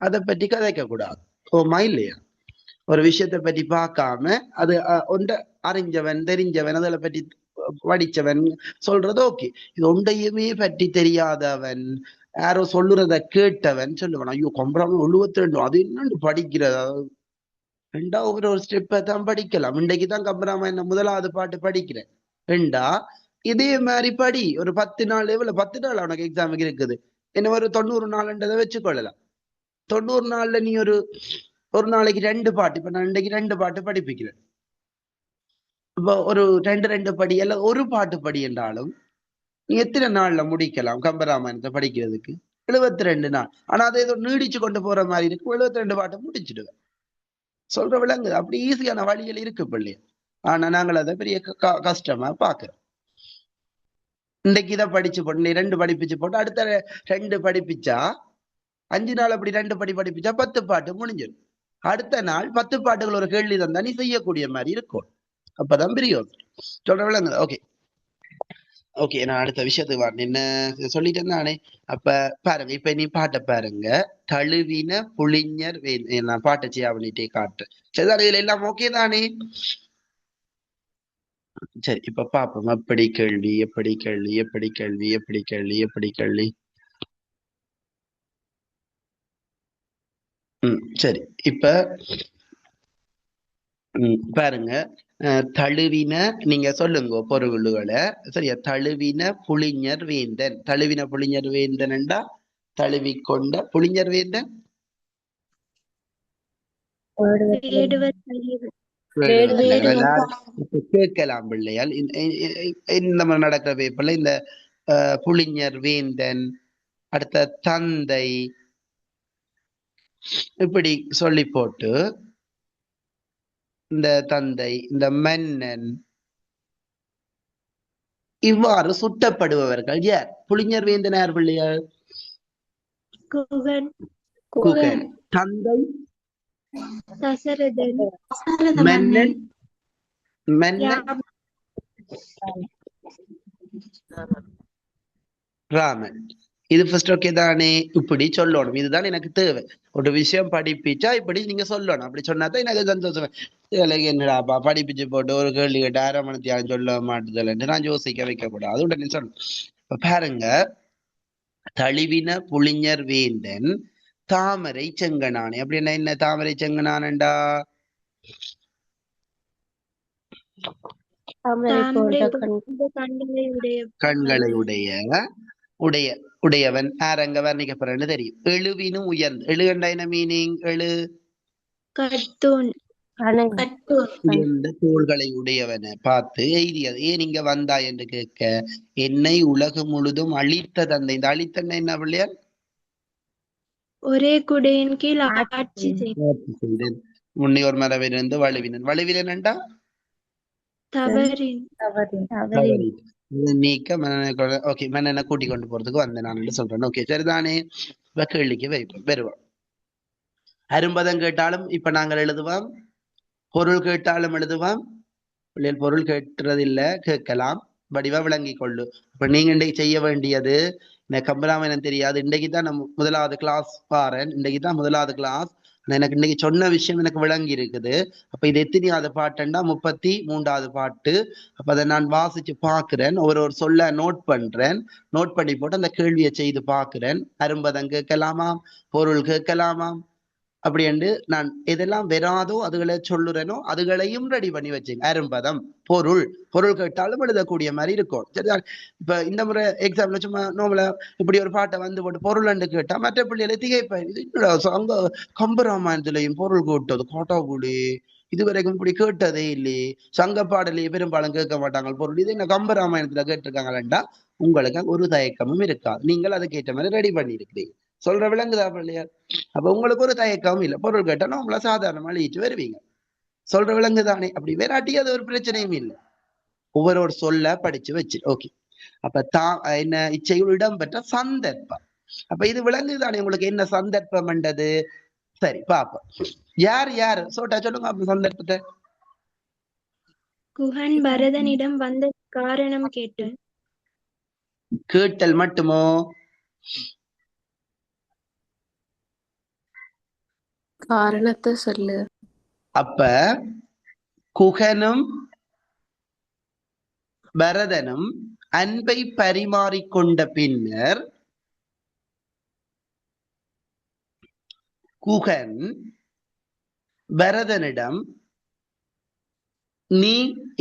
அதை பற்றி கதைக்க கூடாது. ஓமா இல்லையா? ஒரு விஷயத்தை பற்றி பார்க்காம அது ஒன்றை அறிஞ்சவன் தெரிஞ்சவன் அதில பற்றி படிச்சவன் சொல்றது ஓகே. இது ஒன்றையுமே பற்றி தெரியாதவன் யாரோ சொல்லுறத கேட்டவன் சொல்லுவான் ஐயோ கம்பராமாயணம் 72 அது என்னன்னு படிக்கிறதா ரெண்டா ஒரு ஸ்டெப்பை தான் படிக்கலாம். இன்றைக்கு தான் கம்பராமாயணம் முதலாவது பாட்டு படிக்கிறேன். ரெண்டா இதே மாதிரி படி. ஒரு 10 நாள், எவ்வளவு 10 நாள் உனக்கு எக்ஸாமுக்கு இருக்குது. என்ன ஒரு 90 நாள்ன்றதை வச்சுக்கொள்ளலாம். 90 நாள்ல நீ ஒரு நாளைக்கு 2 பாட்டு. இப்ப நான் இன்றைக்கு 2 பாட்டு படிப்பிக்கிறேன். இப்போ ஒரு ரெண்டு படி எல்லாம் ஒரு பாட்டு படி என்றாலும் நீ எத்தனை நாள்ல முடிக்கலாம் கம்பராமாயணத்தை படிக்கிறதுக்கு? 72 நாள். ஆனா அதை ஏதோ நீடிச்சு கொண்டு போற மாதிரி இருக்கும். 72 பாட்டு முடிச்சிடுவேன். சொல்ற விலங்கு அப்படி ஈஸியான வழிகள் இருக்கு பிள்ளைய. ஆனா நாங்கள் அதை பெரிய கஷ்டமா பாக்குறோம். இன்றைக்கு இதை படிச்சு போட்டு, நீ 2 படிப்பிச்சு போட்டு அடுத்த 2 படிப்பிச்சா 5 நாள் அப்படி 2 படிப்பிச்சா 10 பாட்டு முடிஞ்சிடும். அடுத்த நாள் 10 பாட்டுகள் ஒரு கேள்வி தந்தா நீ செய்யக்கூடிய மாதிரி இருக்கும். அப்பதான் பிரியும். சொல்ற விலங்கு. ஓகே ஓகே, நான் அடுத்த விஷயத்துக்கு வரேன். என்ன சொல்லிட்டேன் நானே. அப்ப பாருங்க, இப்ப நீ பாட்டை பாருங்க. தழுவின புளிஞர் நான் பாட்டை செய்ய பண்ணிட்டே காட்டுறேன். சரிதான், இதுல எல்லாம் ஓகே தானே? சரி, இப்ப பாப்போம். எப்படி கேள்வி, எப்படி கேள்வி, எப்படி கேள்வி, எப்படி கேள்வி, எப்படி கேள்வி. சரி, இப்ப பாருங்க. தழுவின, நீங்க சொல்லுங்க பொருள்களை. சரியா? தழுவின புளிஞர் வேந்தன். தழுவின புளிஞர் வேந்தன் என்றா தழுவிக்கொண்ட புளிஞர் வேந்தன். கேட்கலாம் பிள்ளையால். நம்ம நடக்கிற பேப்பர்ல இந்த புளிஞர் வேந்தன், அடுத்த தந்தை, இப்படி சொல்லி போட்டு இந்த தந்தை, இந்த மன்னன், இவ்வாறு சுட்டப்படுபவர்கள் யார்? புளிஞர் வேந்தன் யார் பிள்ளையார்? குகன். தந்தை தசரதன். மன்னன் ராமன். இது ஃபர்ஸ்ட் ஓகே தானே? இப்படி சொல்லணும். இதுதான் எனக்கு தேவை. ஒரு விஷயம் படிப்பிச்சா இப்படி நீங்க சொல்லணும். அப்படி சொன்னாதான் எனக்கு சந்தோஷம். என்னடாப்பா படிப்பிச்சு போட்டு ஒரு கேள்வி கேட்டு 1/2 மணி நேரம் சொல்ல மாட்டுதல்ன்னு நான் யோசிக்க வைக்க கூடாது. உடனே சொல்லணும். பாருங்க, தழுவின புளிஞர் வேந்தன் தாமரை செங்கனானே. அப்படின்னா என்ன? தாமரை செங்கனானண்டா கண்களை உடையவன் ஆரங்க வர்ணிக்கப்படுறன்னு தெரியும். எழுவினும் உயர்ந்து. எழுகண்டா என்ன மீனிங்? உயர்ந்த தோள்களை உடையவனை பார்த்து எய்தியது. ஏன் இங்க வந்தா என்று கேட்க, என்னை உலகம் முழுதும் அழித்த தந்தை. இந்த அழித்தன்னை என்ன பிள்ளையார்? ஒரே குடையின் கீழ் ஆட்சி செய்தேன். முன்னே ஒரு மரபிலிருந்து வலுவினன். வலுவினன்டா நீக்க மன்னனை. ஓகே, மன்னனை கூட்டி கொண்டு போறதுக்கு வந்த நான் சொல்றேன். ஓகே, சரிதானே? கேள்விக்கு வருவோம். அரும்பதம் கேட்டாலும் இப்ப நாங்கள் எழுதுவோம். பொருள் கேட்டாலும் எழுதுவோம். பிள்ளைகள் பொருள் கேட்கறதில்லை, கேட்கலாம். வடிவா விளங்கி கொள்ளு. இப்ப நீங்க இன்றைக்கு செய்ய வேண்டியது, எனக்கு கம்பராமாயணம் தெரியாது. இன்றைக்கு தான் நான் முதலாவது கிளாஸ் பாறேன். இன்றைக்கு தான் முதலாவது கிளாஸ். எனக்கு இன்னைக்கு சொன்ன விஷயம் எனக்கு விளங்கி இருக்குது. அப்ப இது எத்தனையாவது பாட்டுண்டா? 33வது பாட்டு. அப்ப அதை நான் வாசிச்சு பாக்குறேன். ஒரு சொல்ல நோட் பண்றேன். நோட் பண்ணி போட்டு அந்த கேள்வியை செய்து பாக்குறேன். அரும்பதம் கேட்கலாமாம், பொருள் கேட்கலாமாம். அப்படி என்று நான் எதெல்லாம் வராதோ அதுகளை சொல்லுறேனோ அதுகளையும் ரெடி பண்ணி வச்சுங்க. அரும்பதம், பொருள் கேட்டாலும் எழுதக்கூடிய மாதிரி இருக்கும். சரியா? இப்ப இந்த முறை எக்ஸாம்ல சும்மா நோமல இப்படி ஒரு பாட்டை வந்து போட்டு பொருள் என்று கேட்டா மற்ற பிள்ளைகளை திகைப்ப. அங்க கம்பராமாயணத்திலையும் பொருள் கேட்டது காட்டாக்குடி இதுவரைக்கும் இப்படி கேட்டதே இல்லையே. சங்க பாடலையே பெரும்பாலும் கேட்க மாட்டாங்க பொருள். இது என்ன கம்பராமாயணத்துல கேட்டிருக்காங்களா? உங்களுக்கு ஒரு தயக்கமும் இருக்காது. நீங்கள் அதுக்கேற்ற மாதிரி ரெடி பண்ணி இருக்கிறீங்க. சொல்ற விலங்குதா பிள்ளையார்? அப்ப உங்களுக்கு ஒரு தயக்கம் இல்லை. பொருள் கேட்டா உங்களை சாதாரணமா எழுதிட்டு வருவீங்க. சொல்ற விலங்குதானே? அப்படி வேறாட்டி அது ஒரு பிரச்சனையும் இல்லை. ஒவ்வொரு சொல்ல படிச்சு வச்சு. ஓகே, அப்ப என்ன இச்சைகள் இடம்பெற்ற சந்தர்ப்பம். அப்ப இது விலங்குதானே? உங்களுக்கு என்ன சந்தர்ப்பம் என்றது? சரி, பாப்போம். யார் சோட்டா சொல்லுங்க அப்ப சந்தர்ப்பத்தை. குகன் பரதனிடம் வந்த காரணம் கேட்டல். கேட்டல் மட்டுமோ? காரணத்தை சொல்லு. அப்ப குகனும் பரதனும் அன்பை பரிமாறிக்கொண்ட பின்னர் குகன் பரதனிடம் நீ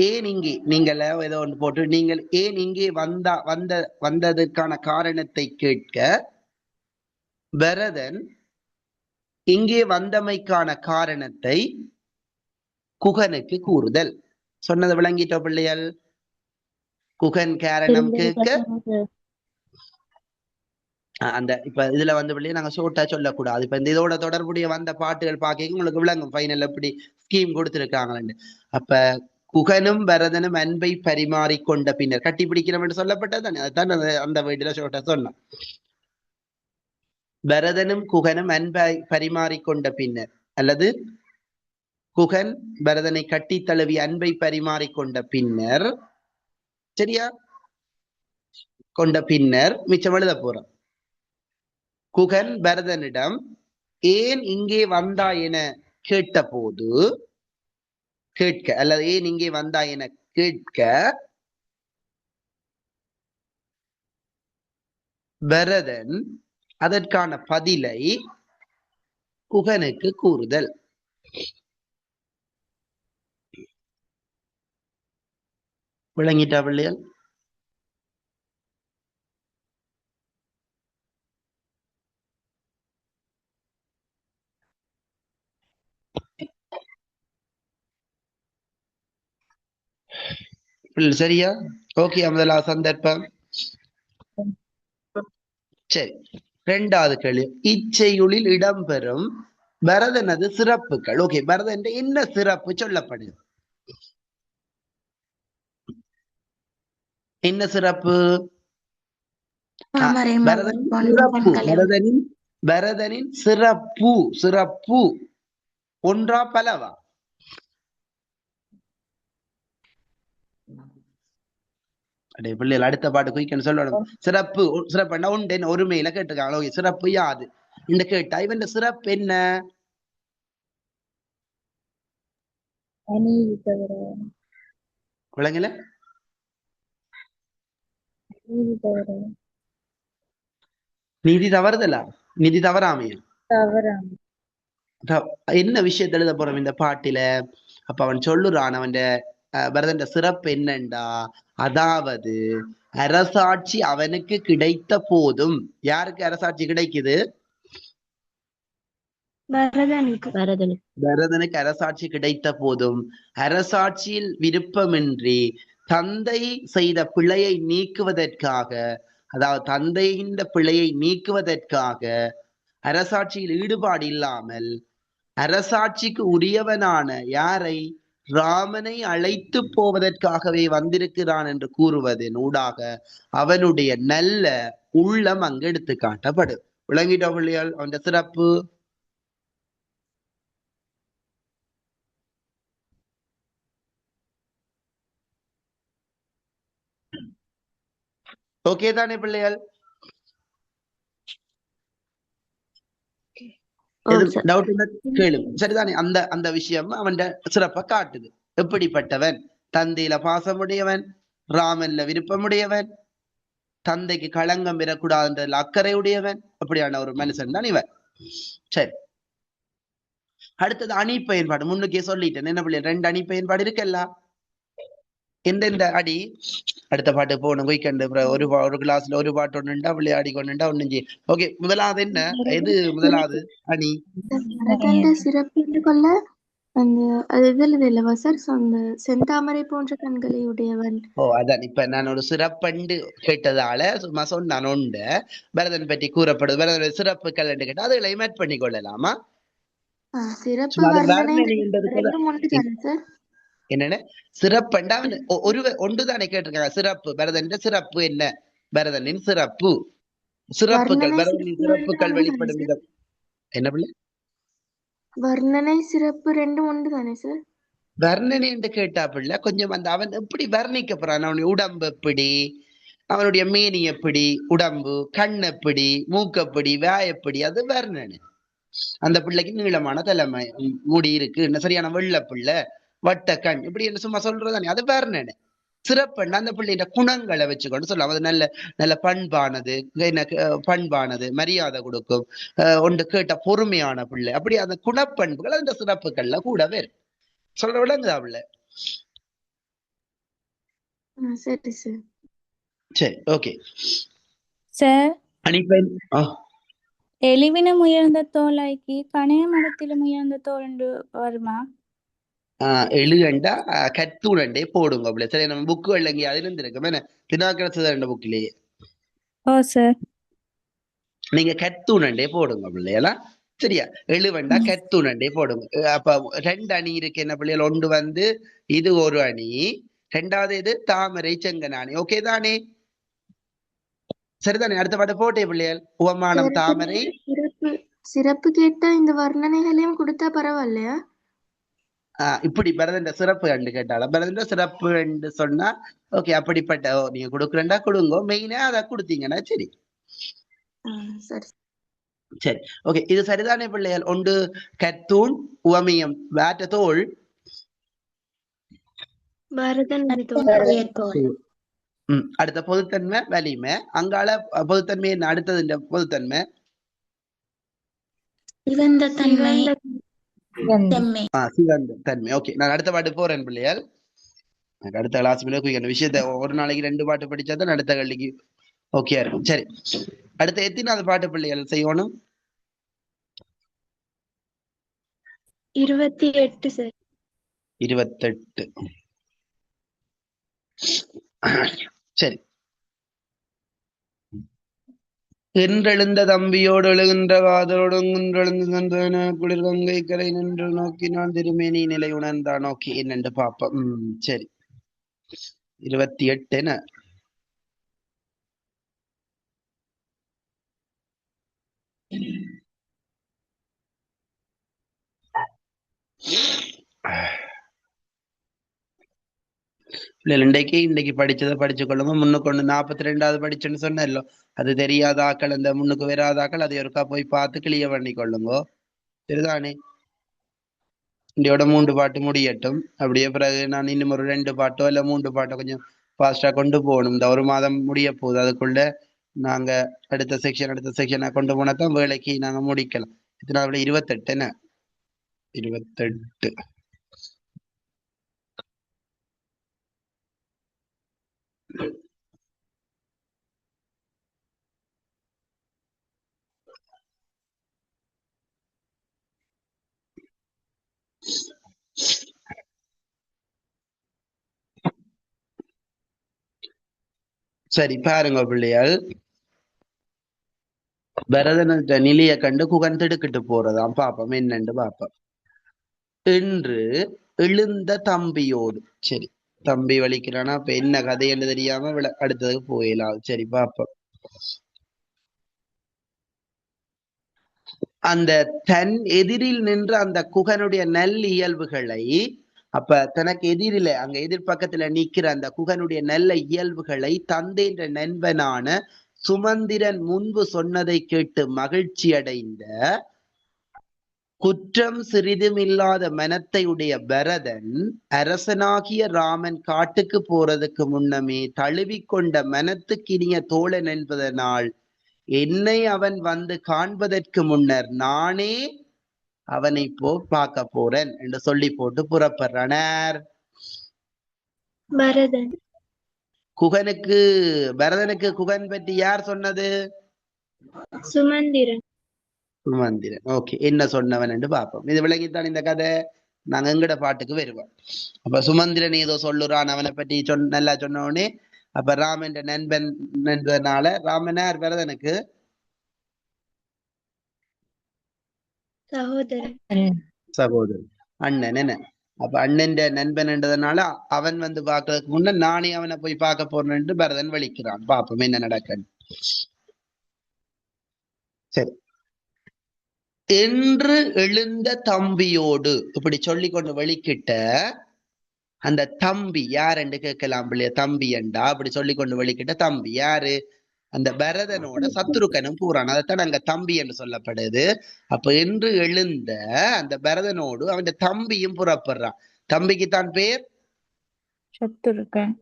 ஏன் இங்கே நீங்கள் ஏதோ ஒன்று போட்டு நீங்கள் ஏன் இங்கே வந்ததற்கான காரணத்தை கேட்க பரதன் இங்கே வந்தமைக்கான காரணத்தை குகனுக்கு கூறுதல். சொன்னது விளங்கிட்டோ பிள்ளைகள்? குகன் காரணம் கேட்க அந்த இப்ப இதுல வந்து பிள்ளைய நாங்க ஷோர்ட்டா சொல்லக்கூடாது. இப்ப இந்த இதோட தொடர்புடைய வந்த பாட்டுகள் பார்க்க உங்களுக்கு விளங்கும் ஃபைனல் எப்படி ஸ்கீம் கொடுத்திருக்காங்கன்னு. அப்ப குகனும் பரதனும் அன்பை பரிமாறிக்கொண்ட பின்னர் கட்டி பிடிக்கிறோம் என்று சொல்லப்பட்டது அதுதான் அந்த வீட்டுல ஷோர்ட்டா சொன்னோம். பரதனும் குகனும் அன்பை பரிமாறிக்கொண்ட பின்னர் அல்லது குகன் பரதனை கட்டி தழுவி அன்பை பரிமாறிக்கொண்ட பின்னர், சரியா, கொண்ட பின்னர் மிச்சம் எழுத போறோம். குகன் பரதனிடம் ஏன் இங்கே வந்தாய் என கேட்ட போது கேட்க அல்லது ஏன் இங்கே வந்தாய் என கேட்க பரதன் அதற்கான பதிலை குகனுக்கு கூறுதல். விளங்கிட்டா பிள்ளைகள்? சரியா? ஓகே. முதலாவது சந்தர்ப்பம். சரி, இரண்டாவது கேள்வி. இச்செய்யுளில் இடம்பெறும் பரதனது சிறப்புகள். ஓகே, பரதன் என்ன சிறப்பு சொல்லப்படுது? என்ன சிறப்பு? பரதனின் சிறப்பு. சிறப்பு ஒன்றா பலவா? அடே பிள்ளைகள் அடுத்த பாட்டு குயிக்கன்னு சொல்லணும். சிறப்பு சிறப்புன்னா உண்டு ஒருமையில கேட்டிருக்காங்க. சிறப்பு யாது இந்த கேட்டா இவன் சிறப்பு என்ன? விளங்கல? நீதி தவறுதலா? நிதி தவறாமையா? என்ன விஷயத்த எழுத போறோம் இந்த பாட்டில? அப்ப அவன் சொல்லுறான் அவன் பரதன் சிறப்பு என்னண்டா, அதாவது அரசாட்சி அவனுக்கு கிடைத்த போதும். யாருக்கு அரசாட்சி கிடைக்குது? பரதனுக்கு அரசாட்சி கிடைத்த போதும் அரசாட்சியில் விருப்பமின்றி தந்தை செய்த பிழையை நீக்குவதற்காக, அதாவது தந்தையின் பிழையை நீக்குவதற்காக அரசாட்சியில் ஈடுபாடு இல்லாமல் அரசாட்சிக்கு உரியவனான யாரை? ராமனை அழைத்து போவதற்காகவே வந்திருக்கிறான் என்று கூறுவதன் ஊடாக அவனுடைய நல்ல உள்ளம் அங்கு எடுத்து காட்டப்படும். விளங்கிட்ட பிள்ளைகள் அவன் சிறப்பு? ஓகே தானே பிள்ளைகள்? டவுட் கேளு. சரிதானே? அந்த அந்த விஷயம் அவன் சிறப்பை காட்டுது. எப்படிப்பட்டவன்? தந்தையில பாசமுடையவன், ராமன்ல விருப்பமுடையவன், தந்தைக்கு களங்கம் பெறக்கூடாதுன்றதுல அக்கறை உடையவன். அப்படியான ஒரு மனுஷன் தான் இவன். சரி, அடுத்தது அணி பயன்பாடு. முன்னுக்கே சொல்லிட்டேன் என்ன பிள்ளை, 2 அணி பயன்பாடு இருக்குல்ல. எந்தெந்த அடி? அடுத்த பாட்டு போகணும். வீக்கெண்டு ஒரு கிளாஸ்ல ஒரு பாட்டு ஒண்ணுண்டா விளையாடி கொண்டுண்டா ஒண்ணு. ஓகே, முதலாவது என்ன? எது முதலாவது அணி? சிறப்பு கொள்ள அந்த செந்தாமரை போன்ற கண்களை உடையவன். ஓ, அதான் இப்ப நான் ஒரு சிறப்பண்டு கேட்டதால சும்மா சொன்னான் உண்டு பரதன் பற்றி கூறப்படுது. பரதன் சிறப்புகள் என்று கேட்டா அதுகளை மேட் பண்ணி கொள்ளலாமா? என்னன்னு சிறப்புண்டா ஒரு ஒன்றுதானே கேட்டிருக்காங்க. சிறப்பு பரதன் சிறப்பு என்ன? பரதனின் சிறப்பு, சிறப்புகள், பரதனின் சிறப்புகள் வெளிப்படும் விதம் என்ன பிள்ளை? வர்ணனை சிறப்பு 2 உண்டு தானே சார்? வர்ணனை என்று கேட்டா பிள்ளை கொஞ்சம் அந்த அவன் எப்படி வர்ணிக்கப்படுறான், அவனுடைய உடம்பு எப்படி, அவனுடைய மேனி எப்படி, உடம்பு, கண் எப்படி, மூக்கப்படி, வாயப்படி, அது வர்ணனை. அந்த பிள்ளைக்கு நீளமான தலைமை மூடி இருக்கு, சரியான வெள்ள பிள்ளை, வட்ட கண், இப்படி என்ன சும்மா சொல்றதானே, அது வர்ணனை. சிறப்புன்னா அந்த பிள்ளைன்ற குணங்களை வச்சுக்கொண்டு சொல்லலாம். அது நல்ல நல்ல பண்பானது, பண்பானது, மரியாதை கொடுக்கும், ஒன்று கேட்ட பொறுமையான பிள்ளை, அப்படி அந்த குணப்பண்புகள் அந்த சிறப்புகள்ல கூடவே இருக்கு. சொல்ற விளங்குதா பிள்ளை? சரி சார். சரி, ஓகே. சார், அனிப்பன் எலிவினம் உயர்ந்த தோலாய்க்கு கணைய மரத்திலும் உயர்ந்த தோல் என்று வருமா? எழுகண்டா கத்தூரண்டே போடுங்க அப்படி. சரி, நம்ம புக்குகள் எங்கேயும் அதுல இருந்து இருக்கு தினாக்கரசு புக்கிலேயே ஓ சார். நீங்க கத்தூனண்டே போடுங்க பிள்ளைகளா. சரியா? எழுவண்டா கத்தூனண்டே போடுங்க. அப்ப 2 அணி இருக்கு என்ன பிள்ளைகள்? ஒன்று வந்து இது ஒரு அணி, 2வது இது தாமரை செங்கன் அணி. ஓகே தானே? சரிதானே? அடுத்த பாட்டு போட்டே பிள்ளைகள். உவமானம் தாமரை. சிறப்பு கேட்டா இந்த வர்ணனைகளையும் கொடுத்தா பரவாயில்லையா? இப்படி பரதண்ட சிறப்பு கண்டு கேட்டாலும் பரதண்ட சிறப்பு என்று சொன்னா ஓகே. அப்படிப்பட்ட நீங்க கொடுக்குறேன்டா கொடுங்க, மெயினா அதை கொடுத்தீங்கன்னா சரி. சரி சரி, ஓகே. இது சரிதானே பிள்ளைகள்? ஒன்று கத்தூன், உவமியம் வேற்ற தோல், அடுத்த பொதுத்தன்மை வலிமை. அங்கால பொதுத்தன்மை அடுத்தது பொதுத்தன்மை சிவந்த தன்மை, சிவந்த தன்மை. ஓகே, நான் அடுத்த பாட்டு போறேன் பிள்ளைகள். அடுத்த கிளாஸ் விஷயத்த ஒரு நாளைக்கு 2 பாட்டு படிச்சாதான் அடுத்த கல்விக்கு ஓகே இருக்கும். சரி, அடுத்த எத்தனாவது பாட்டு பிள்ளைகள் செய்யணும்? 28 சார். 28. சரி. என்றெழுந்த தம்பியோடு எழுகின்ற காதலோடு குன்றெழுந்த குளிர் கங்கை கரை நின்று நோக்கினான் திருமேனி நிலை உணர்ந்தான். நோக்கி என்னென்று பாப்போம். சரி, 28. இன்னைக்கு படிச்சதை படிச்சு கொள்ளுங்க. முன்னுக்கு 42வது படிச்சுன்னு சொன்னല്ലോ, அது தெரியாத ஆக்கள், அந்த முன்னுக்கு வராத ஆக்கள் அதை ஒருக்கா போய் பார்த்து கிளியர் பண்ணி கொள்ளுங்க. சரிதானே? இந்தியோட 3 பாட்டு முடியட்டும். அப்படியே பிறகு நான் இன்னும் ஒரு 2 பாட்டோ இல்ல 3 பாட்டோ கொஞ்சம் ஃபாஸ்டா கொண்டு போகணும். இந்த ஒரு மாதம் முடிய போகுது. அதுக்குள்ள நாங்க அடுத்த செக்ஷனை கொண்டு போனாதான் வேலைக்கு நாங்க முடிக்கலாம். இதனால 28 என்ன 28. சரி, பாருங்க பிள்ளையால். பரதன நிலைய கண்டு குகன் திடுக்கிட்டு போறதாம். பாப்போம் என்னன்னு பாப்போம். என்று எழுந்த தம்பியோடு. சரி, தம்பி வலிக்கிறானா? அப்ப என்ன கதைன்னு தெரியாம அடுத்ததுக்கு போயிடலாம். சரி, பாப்போம். அந்த தன் எதிரில் நின்ற அந்த குகனுடைய நல் இயல்புகளை, அப்ப தனக்கு எதிரில அங்க எதிர்பக்கத்துல நிக்கிற அந்த குகனுடைய நல்ல இயல்புகளை தந்தைன்ற நண்பனான சுமந்திரன் முன்பு சொன்னதை கேட்டு மகிழ்ச்சி அடைந்த குற்றம் சிறிதும் இல்லாத மனத்தை உடைய பரதன் அரசனாகிய ராமன் காட்டுக்கு போறதுக்கு முன்னமே தழுவிக்கொண்ட மனத்துக்கினிய தோழன் என்பதனால் என்னை அவன் வந்து காண்பதற்கு முன்னர் நானே அவனை பார்க்க போறேன் என்று சொல்லி போட்டு புறப்படுறார். பரதன். பரதனுக்கு குகன் பற்றி யார் சொன்னது? சுமந்திரன். சுமந்திரன். ஓகே, என்ன சொன்னவன் என்று பார்ப்போம். இது விளங்கித்தான் இந்த கதை. நாங்க எங்கட பாட்டுக்கு வருவோம். அப்ப சுமந்திரன் ஏதோ சொல்லுறான் அவனை பற்றி நல்லா சொன்ன உடனே, அப்ப ராமன் நண்பன் என்பதனால ராமனார் பரதனுக்கு சகோதரன், அண்ணன். என்ன? அப்ப அண்ணன் நண்பன் என்றதுனால அவன் வந்து பார்க்கறதுக்கு முன்ன நானே அவனை போய் பார்க்க போறேன் பரதன் வலிக்கிறான். பாப்போம் என்ன நடக்க. சரி, என்று எழுந்த தம்பியோடு இப்படி சொல்லிக்கொண்டு வலிக்கிட்ட அந்த தம்பி யார் என்று கேட்கலாம் பிள்ளைய. தம்பி என்றா அப்படி சொல்லிக்கொண்டு வலிக்கிட்ட தம்பி யாரு? அந்த பரதனோட சத்துருக்கனும் பூரான். அதைத்தான் அங்க தம்பி என்று சொல்லப்படுது. அப்ப என்று எழுந்த அந்த பரதனோடு அவன் தம்பியும் புறப்படுறான். தம்பிக்கு தான் பேர் சத்துருக்கன்.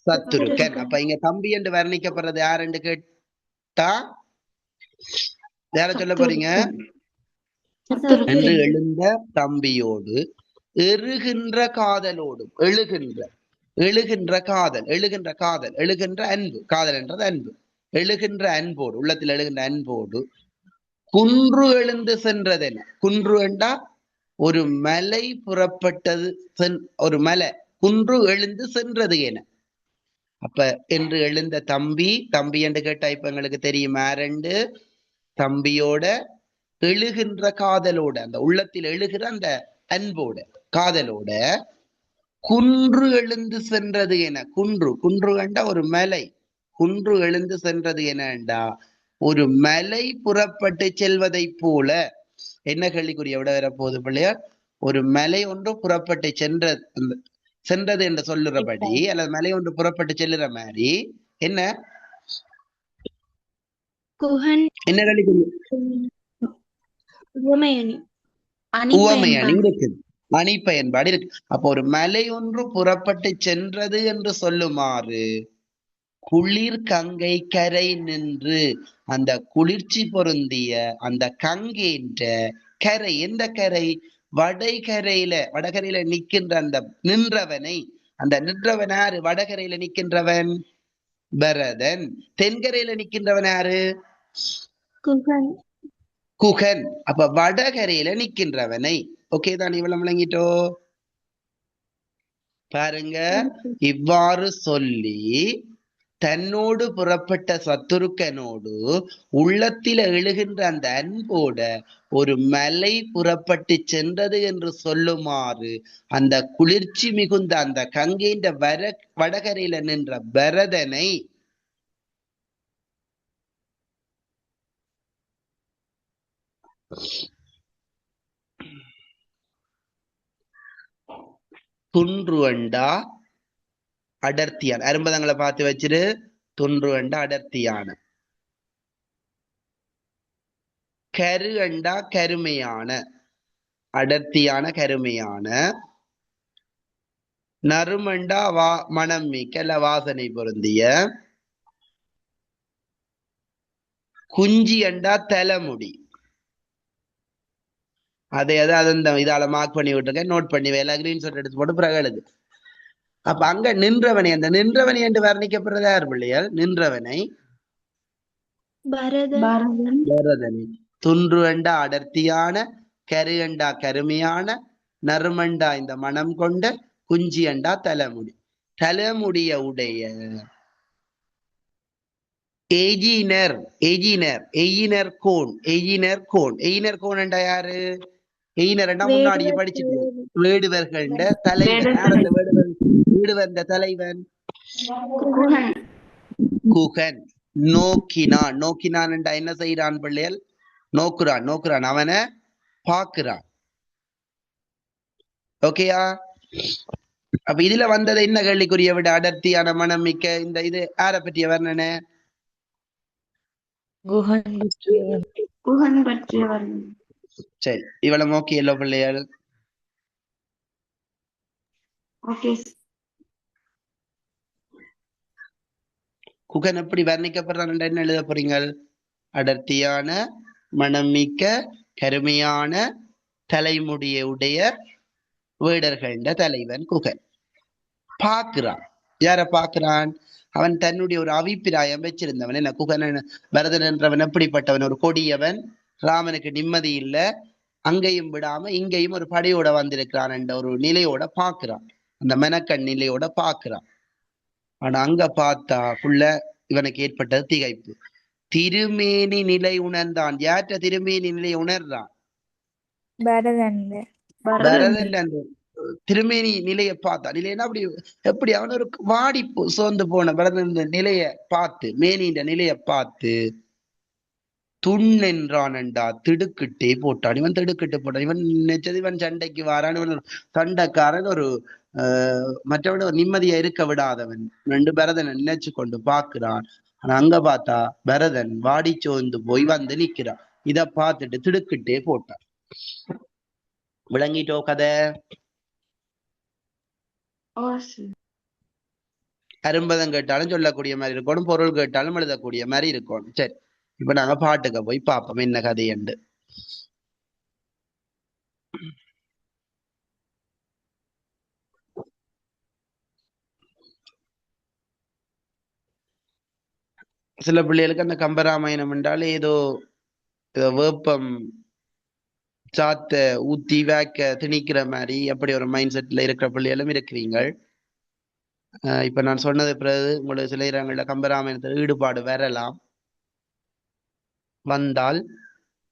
சத்துருக்கன். அப்ப இங்க தம்பி என்று வர்ணிக்கப்படுறது யாருன்னு கேட்டா யார சொல்ல போறீங்க? என்று எழுந்த தம்பியோடு எறுகின்ற காதலோடும் எழுகின்ற காதல் எழுகின்ற அன்பு, காதல் என்றது அன்பு, எழுகின்ற அன்போடு, உள்ளத்தில் எழுகின்ற அன்போடு குன்று எழுந்து சென்றதென. குன்று என்றா ஒரு மலை புறப்பட்டது, ஒரு மலை குன்று எழுந்து சென்றது என. அப்ப என்று எழுந்த தம்பி என்று கேட்டா இப்ப எங்களுக்கு தெரியும் யாரெண்டு. தம்பியோட எழுகின்ற காதலோட, அந்த உள்ளத்தில் எழுகிற அந்த அன்போட காதலோட குன்று எழுந்து சென்றது என. குன்று கண்டா ஒரு மலை, குன்று எழுந்து சென்றது எனண்டா ஒரு மலை புறப்பட்டு செல்வதை போல. என்ன கேள்விக்குரிய விட வரப்போகுது பிள்ளையார்? ஒரு மலை ஒன்று புறப்பட்டு சென்றது என்று சொல்லுறபடி, அல்லது மலை ஒன்று புறப்பட்டு செல்லுற மாதிரி என்ன என்ன கேள்விக்குரிய உவமையணி இருக்குது, அணி பயன்பாடு இருக்கு. அப்போ ஒரு மலை ஒன்று புறப்பட்டு சென்றது என்று சொல்லுமாறு குளிர் கங்கை கரை நின்று, அந்த குளிர்ச்சி பொருந்திய அந்த கங்கேன்ற கரை, எந்த கரை? வடகரையில நிற்கின்ற அந்த நின்றவனை. அந்த நின்றவன் யாரு? வடகரையில நிற்கின்றவன் பரதன். தென்கரையில நிற்கின்றவன் யாரு? குகன். அப்ப வடகரையில நிற்கின்றவனை. ஓகே தான், இவ்வளவு விளங்கிட்டோ? பாருங்க, இவ்வாறு சொல்லி தன்னோடு புறப்பட்ட சத்துருக்கனோடு உள்ளத்தில் எழுகின்ற அந்த அன்போட ஒரு மலை புறப்பட்டு சென்றது என்று சொல்லுமாறு அந்த குளிர்ச்சி மிகுந்த அந்த கங்கைன்ற வடகரையில நின்ற பரதனை துன்றுவண்டா அடர்த்தியான, அரும்பதங்களை பார்த்து வச்சிரு. துன்றுவண்டா அடர்த்தியான, கரு அண்டா கருமையான, அடர்த்தியான கருமையான, நறுமண்டா மனம் மிக்க அல்ல வாசனை பொருந்திய, குஞ்சி அண்டா தலைமுடி. அதை இதால மார்க் பண்ணி விட்டுருக்கேன், நோட் பண்ணி வேலை கிரீன் ஷாட் எடுத்து போட்டு பிறகு எழுது. அப்ப அங்க நின்றவனை, அந்த நின்றவனை என்று வர்ணிக்கப்படுறது யார் பிள்ளையால்? நின்றவனை பரதனை. துன்றுவண்டா அடர்த்தியான, கருகண்டா கருமையான, நறுமண்டா இந்த மனம் கொண்ட, குஞ்சி அண்டா தலைமுடி. தலைமுடிய உடைய எயினர் கோன் என்றா யாரு? எயினர்ண்டா முன்னாடியே படிச்சுட்டு வேடுவர்கள் தலைவன். வேடுவர் தலைவன் குகன். நோக்கினான் என்றா என்ன செய்யறான் பிள்ளைகள்? நோக்குறான், அவனை பாக்குறான். ஓகேயா? அப்ப இதுல வந்தது என்ன கேள்விக்குரிய விட? அடர்த்தியான மனம் மிக்க இந்த இது யார பற்றிய வர்ணனை? குகன் பற்றிய வர்ணனை. சரி, இவ்வளவு ஓகே எல்லோ பிள்ளைகள்? குகன் எப்படி வர்ணிக்கப்படுறான்? என்ன எழுத போறீங்க? அடர்த்தியான மனம் மிக்க கருமையான தலைமுடிய உடைய வேடர்கள்ட தலைவன் குகன். பார்க்கிறான். யார பார்க்கிறான்? அவன் தன்னுடைய ஒரு அபிப்பிராயம் வச்சிருந்தவன். என்ன குகன் பரதன் என்றவன் எப்படிப்பட்டவன்? ஒரு கொடியவன், ராமனுக்கு நிம்மதி இல்லை, அங்கேயும் விடாம இங்கேயும் ஒரு படையோட வந்திருக்கிறான் என்ற ஒரு நிலையோட பார்க்கிறான். அந்த மெனக்கண் நிலையோட பார்க்கிறான். ஆனா அங்க பார்த்தா புள்ள இவனுக்கு ஏற்பட்டது திகைப்பு. திருமேனி நிலை உணர்ந்தான். யாற்ற திருமேனி நிலை உணர்றான்? பரதன் அந்த திருமேனி நிலையை பார்த்தான். நிலைன்னா அப்படி எப்படி? அவன் ஒரு வாடி சோர்ந்து போன பரதன் நிலைய பார்த்து, மேனின்ற நிலைய பார்த்து துண்ணென்றான்டா, திடுக்கிட்டே போட்டான். இவன் திடுக்கிட்டு போட்டான். இவன் நினைச்சது இவன் சண்டைக்கு வாரான், இவன் சண்டைக்காரன், ஒரு மற்றவன் ஒரு நிம்மதியா இருக்க விடாதவன் ரெண்டு பரதனை நினைச்சு கொண்டு பாக்குறான். ஆனா அங்க பார்த்தா பரதன் வாடி சோர்ந்து போய் வந்து நிக்கிறான். இத பார்த்துட்டு திடுக்கிட்டே போட்டான். விளங்கிட்டோ கதை? அரும்பதம் கேட்டாலும் சொல்லக்கூடிய மாதிரி இருக்கணும், பொருள் கேட்டாலும் எழுதக்கூடிய மாதிரி இருக்கணும். சரி, இப்ப நாங்க பாட்டுக்கு போய் பார்ப்போம் என்ன கதை என்று. சில பிள்ளைகளுக்கு அந்த கம்பராமாயணம் என்றால் ஏதோ வேப்பம் சாத்த ஊத்தி வேக்க திணிக்கிற மாதிரி அப்படி ஒரு மைண்ட் செட்ல இருக்கிற பிள்ளைகளும் இருக்கிறீங்க. இப்ப நான் சொன்னது பிறகு உங்களுக்கு சில இடங்கள்ல கம்பராமாயணத்தில் ஈடுபாடு வரலாம். வந்தால்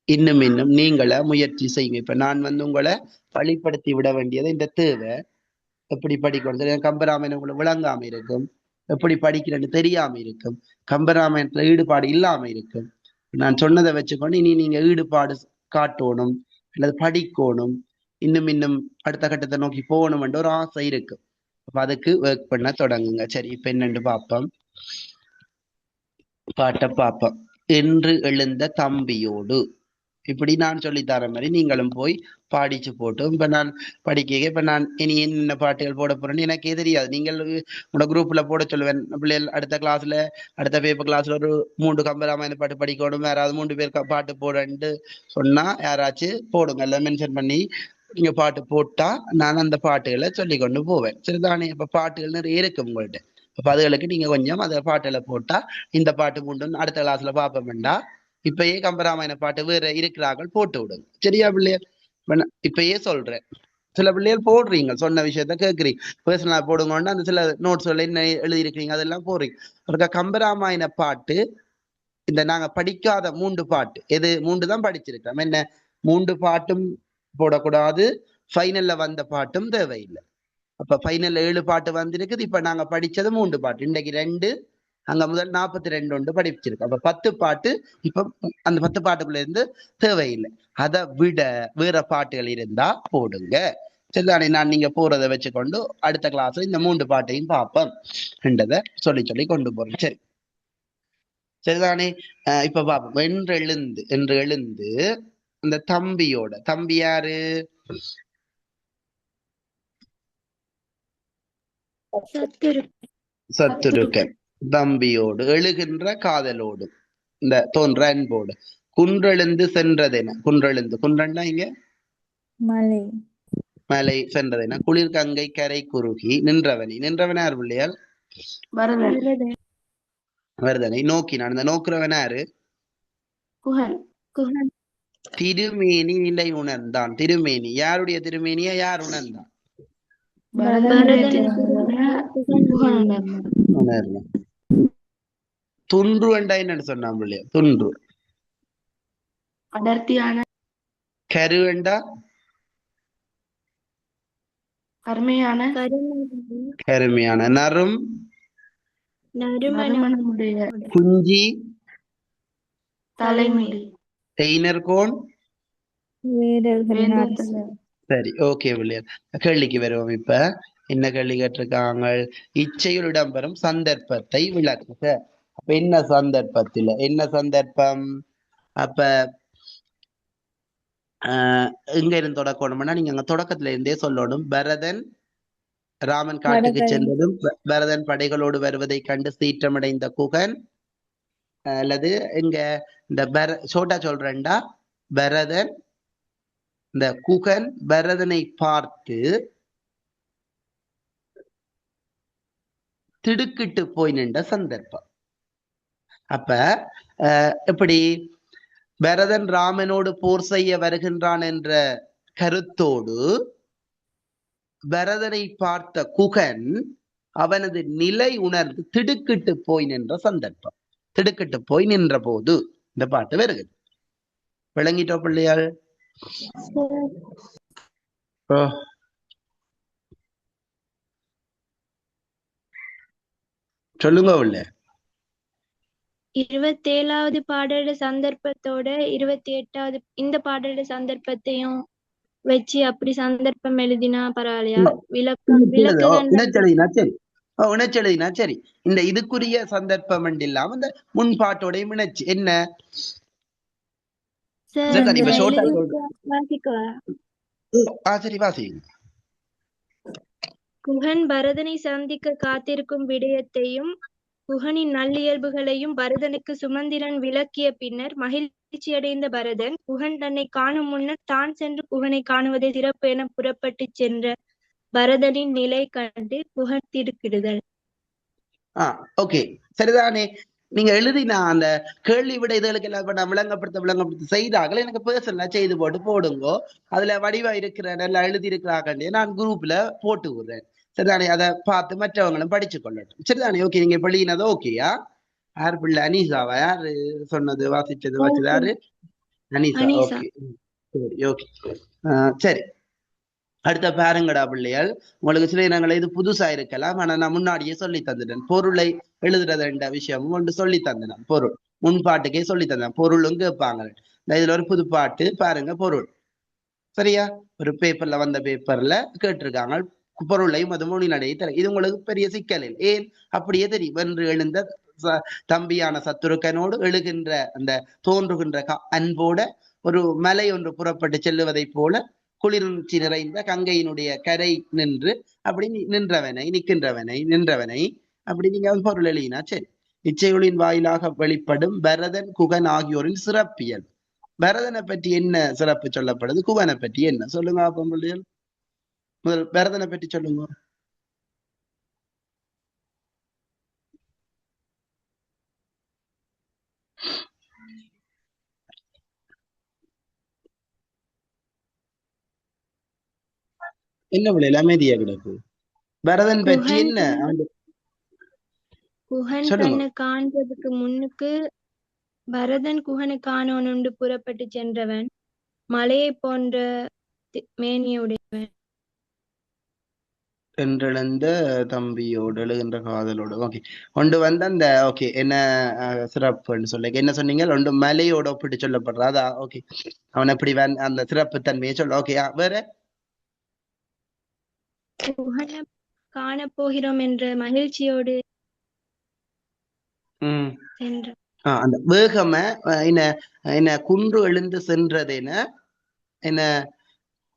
இன்னும் இன்னும் நீங்கள முயற்சி செய்யுங்க. இப்ப நான் உங்களை வழிப்படுத்தி விட வேண்டியது இந்த தேவை. எப்படி படிக்கணும் கம்பராமாயணம் உங்களுக்கு விளங்காம இருக்கும், எப்படி படிக்கிறேன்னு தெரியாம இருக்கும், கம்பராமாயணத்துல ஈடுபாடு இல்லாம இருக்கும். நான் சொன்னதை வச்சுக்கொண்டு இனி நீங்க ஈடுபாடு காட்டணும் அல்லது படிக்கணும், இன்னும் இன்னும் அடுத்த கட்டத்தை நோக்கி போகணும் என்ற ஒரு ஆசை இருக்கு. அப்ப அதுக்கு ஒர்க் பண்ண தொடங்குங்க. சரி, இப்ப என்னன்னு பார்ப்போம். பாட்டை பார்ப்போம். என்று எழுந்த தம்பியோடு, இப்படி நான் சொல்லித்தர மாதிரி நீங்களும் போய் பாடிச்சு போட்டு, இப்ப நான் படிக்க இப்ப நான் இனி என்ன பாட்டுகள் போட போறேன்னு எனக்கே தெரியாது. நீங்கள் உங்களோட குரூப்ல போட சொல்லுவேன், பிள்ளைகள் அடுத்த கிளாஸ்ல அடுத்த பேப்பர் கிளாஸ்ல ஒரு 3 கம்பராமாயண பாட்டு படிக்கணும், யாராவது 3 பேர் பாட்டு போடன்ட்டு சொன்னா யாராச்சும் போடுங்க, எல்லாம் மென்ஷன் பண்ணி நீங்க பாட்டு போட்டா நான் அந்த பாட்டுகளை சொல்லி கொண்டு போவேன். சரிதானே? இப்ப பாட்டுகள் நிறைய இருக்கு உங்கள்கிட்ட. அப்ப அதுகளுக்கு நீங்க கொஞ்சம் அந்த பாட்டுகளை போட்டா இந்த பாட்டு மூண்டு அடுத்த கிளாஸ்ல பார்ப்ப வேண்டாம். இப்பயே கம்பராமாயண பாட்டு வேற இருக்கிறார்கள் போட்டு விடுங்க. சரியா பிள்ளைகள்? இப்பயே சொல்றேன், சில பிள்ளைகள் போடுறீங்க, சொன்ன விஷயத்த கேட்குறீங்க, பர்சனலா போடுங்கன்னு அந்த சில நோட்ஸ்கள் என்ன எழுதியிருக்கீங்க அதெல்லாம் போடுறீங்க. அவருக்கு கம்பராமாயண பாட்டு இந்த நாங்க படிக்காத 3 பாட்டு, எது 3 தான் படிச்சிருக்கோம், என்ன 3 பாட்டும் போடக்கூடாது, ஃபைனல்ல வந்த பாட்டும் தேவையில்லை. அப்ப ஃபைனல்ல 7 பாட்டு வந்திருக்குது. இப்ப நாங்க படிச்சது 3 பாட்டு, இன்னைக்கு 2, அங்க முதல் 42 ஒன்று படிச்சிருக்கோம். அப்ப 10 பாட்டு. இப்ப அந்த 10 பாட்டுக்குள்ள இருந்து தேவையில்லை, அதை விட வேற பாட்டுகள் இருந்தா போடுங்க. சரிதானே? நான் நீங்க போறதை வச்சுக்கொண்டு அடுத்த கிளாஸ்ல இந்த 3 பாட்டையும் பார்ப்போம் என்றதை சொல்லி சொல்லி கொண்டு போறேன். சரி, சரிதானே? இப்ப பார்ப்போம். என்று எழுந்து அந்த தம்பியோட, தம்பி யாரு? சத்துருக்கன். தம்பியோடு எழுகின்ற காதலோடு இந்த தோன்ற அன்போடு குன்றெழுந்து சென்றதென. குன்றெழுந்து இங்க மலை மலை சென்றதென குளிர் கங்கை கரை குறுகி நின்றவன் யார் பிள்ளையால்? வருதனை நோக்கினான். இந்த நோக்குறவன் யாரு? திருமேனி நிலை உணர்ந்தான். திருமேனி யாருடைய திருமேனியா யார் உணர்ந்தான்? துன்று வேண்டா என்னன்னு சொன்னான் பிள்ளையா? துன்று அடர்த்தியான, கரு வேண்டா கருமையான, கருமையான, நறும் நறுமணமுடைய, குஞ்சி தலைமுடி, டெய்னர்கோன். வீரர்கள். சரி, ஓகே பிள்ளையா, கேள்விக்கு வருவோம். இப்ப என்ன கேள்வி கேட்டிருக்காங்க? இச்சையில் இடம்பெறும் சந்தர்ப்பத்தை விளக்குக. அப்ப என்ன சந்தர்ப்பத்தில், என்ன சந்தர்ப்பம்? அப்ப எங்க இருந்து தொடக்கணும்னா நீங்க அங்க தொடக்கத்துல இருந்தே சொல்லணும். பரதன் ராமன் காட்டுக்கு சென்றதும் பரதன் படைகளோடு வருவதை கண்டு சீற்றமடைந்த குகன், அல்லது இங்க இந்த சோட்டா சொல்றேன்டா, பரதன் இந்த குகன் பரதனை பார்த்து திடுக்கிட்டு போய் நின்ற சந்தர்ப்பம். அப்ப எப்படி பரதன் ராமனோடு போர் செய்ய வருகின்றான் என்ற கருத்தோடு பரதனை பார்த்த குகன் அவனது நிலை உணர்ந்து திடுக்கிட்டு போய் நின்ற சந்தர்ப்பம். திடுக்கிட்டு போய் நின்ற போது இந்த பாட்டு வருகிறது. விளங்கிட்டோ பிள்ளையாள்? சொல்லுங்க உள்ள. 27வது பாடல சந்தர்ப்பத்தோட 28வது இந்த பாடல சந்தர்ப்பத்தையும் வச்சு அப்படி சந்தர்ப்பம் எழுதினா பரவாயில்லையா? இணைச்செழுதினா சரி. இந்த இதுக்குரிய சந்தர்ப்பம் இல்லாம இந்த முன் பாட்டோடையும் இணைச்சு என்ன வாசிக்கவா? சரி வாசிங்க. குகன் பரதனை சந்திக்க காத்திருக்கும் விடயத்தையும் குகனின் நல்லியல்புகளையும் பரதனுக்கு சுமந்திரன் விளக்கிய பின்னர் மகிழ்ச்சியடைந்த பரதன் குகன் தன்னை காணும் முன்னர் தான் சென்று குகனை காணுவதே சிறப்பு என புறப்பட்டுச் சென்ற பரதனின் நிலை கண்டு குகன் திடுக்கிடுதல். ஓகே, சரிதானே. நீங்க எழுதினா அந்த கேள்வி விட இதுகளுக்கு எல்லாம் இப்ப நான் விளங்கப்படுத்த செய்தார்கள் எனக்கு பர்சனலா செய்து போடுங்கோ. அதுல வடிவா இருக்கிற நல்லா எழுதி இருக்கிறாங்க நான் குரூப்ல போட்டு விடுறேன். சரிதானே, அதை பார்த்து மற்றவங்களும் படிச்சு கொள்ளட்டும். சரிதானே, ஓகே. நீங்க எழுதினதோ ஓகேயா? யார் பிள்ளை? அனீசாவா? யாரு சொன்னது வாசிச்சது வச்சது? யாரு? அனீசா. ஓகே, சரி, ஓகே. சரி, அடுத்த பாருங்கடா பிள்ளைகள். உங்களுக்கு சில இடங்கள் இது புதுசா இருக்கலாம், ஆனா நான் முன்னாடியே சொல்லி தந்துட்டேன். பொருளை எழுதுறது என்ற விஷயமும் ஒன்று சொல்லி தந்தேன். பொருள் முன்பாட்டுக்கே சொல்லி தந்தேன். பொருளும் கேட்பாங்க. இதுல ஒரு புது பாட்டு பாருங்க, பொருள். சரியா? ஒரு பேப்பர்ல வந்த பேப்பர்ல கேட்டிருக்காங்க பொருளையும் அது மொழிநடையை தர. இது உங்களுக்கு பெரிய சிக்கலில் ஏன் அப்படியே தெரியும். வென்று எழுந்த தம்பியான சத்துருக்கனோடு எழுகின்ற அந்த தோன்றுகின்ற அன்போட ஒரு மலை ஒன்று புறப்பட்டு செல்லுவதை போல குளிர்ச்சி நிறைந்த கங்கையினுடைய கரை நின்று அப்படி நின்றவனை அப்படி நீங்க பொருள் எழுதினா சரி. இச்சைகளின் வாயிலாக வெளிப்படும் பரதன் குகன் ஆகியோரின் சிறப்பியல். பரதனை பற்றி என்ன சிறப்பு சொல்லப்படுது, குகனை பற்றி என்ன சொல்லுங்க பிள்ளைகள். முதல் பரதனை பற்றி சொல்லுங்க. என்ன பிள்ளைகள் அமைதியா கிடக்கு? பரதன் பற்றி என்ன குகன் தன்னை காண்பதற்கு முன்னுக்கு பரதன் குகனை காணோனுண்டு புறப்பட்டு சென்றவன், மலையை போன்ற மேனியுடையவன், என்றெழுந்த தம்பியோடு எழுகின்ற காதலோடு. ஓகே, கொண்டு வந்த அந்த ஓகே என்ன சிறப்புன்னு சொல்ல என்ன சொன்னீங்க? ஒன்று மலையோட ஒப்பிட்டு சொல்லப்படுறா. ஓகே, அவன் எப்படி அந்த சிறப்பு தன்மையை சொல்ல. ஓகே, வேற குகனை காணப்போகிறோம் என்ற மகிழ்ச்சியோடு சென்ற அந்த வேகம என்ன என்ன குன்று எழுந்து சென்றதென என்ன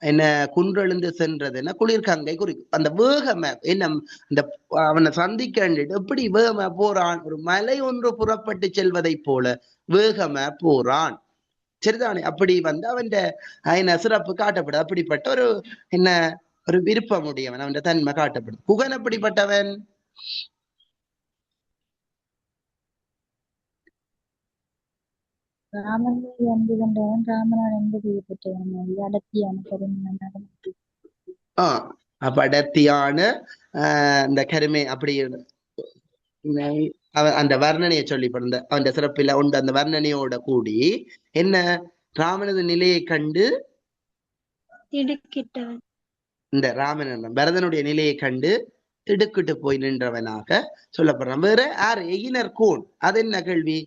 என்ன குன்றெழுந்து சென்றதுன்னா குளிர்கங்கை குறிக்கும். அந்த வேகம என்ன இந்த அவனை சந்திக்க எப்படி வேகம போறான்? ஒரு மலை ஒன்று புறப்பட்டு செல்வதை போல வேகம போறான். சரிதானே, அப்படி வந்து அவன் என்ன சிறப்பு காட்டப்படுது. அப்படிப்பட்ட ஒரு என்ன ஒரு விருப்பம் உடையவன், அவன் தன்மை காட்டப்படுது. குகன் அப்படிப்பட்டவன் ராமனை அன்பு கொண்டவன், ராமனால் அன்பு செய்யப்பட்டவன், அடர்த்தியான கருமை. அப்ப அடர்த்தியான இந்த கருமை அப்படி அந்த வர்ணனையை சொல்லி அவன் சிறப்பில உண்டு. அந்த வர்ணனையோட கூடி என்ன ராமனது நிலையை கண்டு இந்த ராமன் பரதனுடைய நிலையை கண்டு திடுக்கிட்டு போய் நின்றவனாக சொல்லப்படுறான். வேற யாரு? எயினர் கோன். அது என்ன கேள்வி?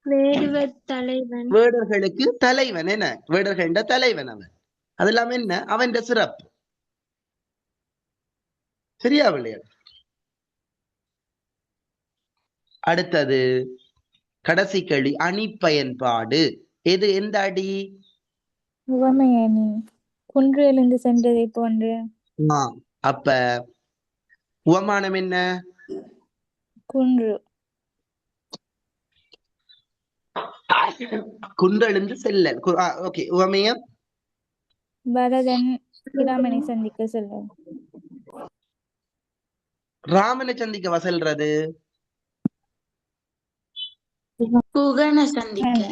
வேடர்களுக்கு தலைவன். என்ன வேடர்கள் தலைவன் அவன். அது இல்லாம என்ன அவன் சிறப்பு. சரியா விளையாடு? அடுத்தது கடைசி கேள்வி, அணி பயன்பாடு. எது எந்த அடி? உவமையணி, குன்று எழுந்து சென்றதை போன்று. அப்ப உவமானம் என்ன? குன்று. குன்றெழுந்து செல்லல். ஓகே, உவமையம் பரதன் ராமனை சந்திக்க செல்ல. ராமனை சந்திக்க செல்றது குகனை சந்திக்க.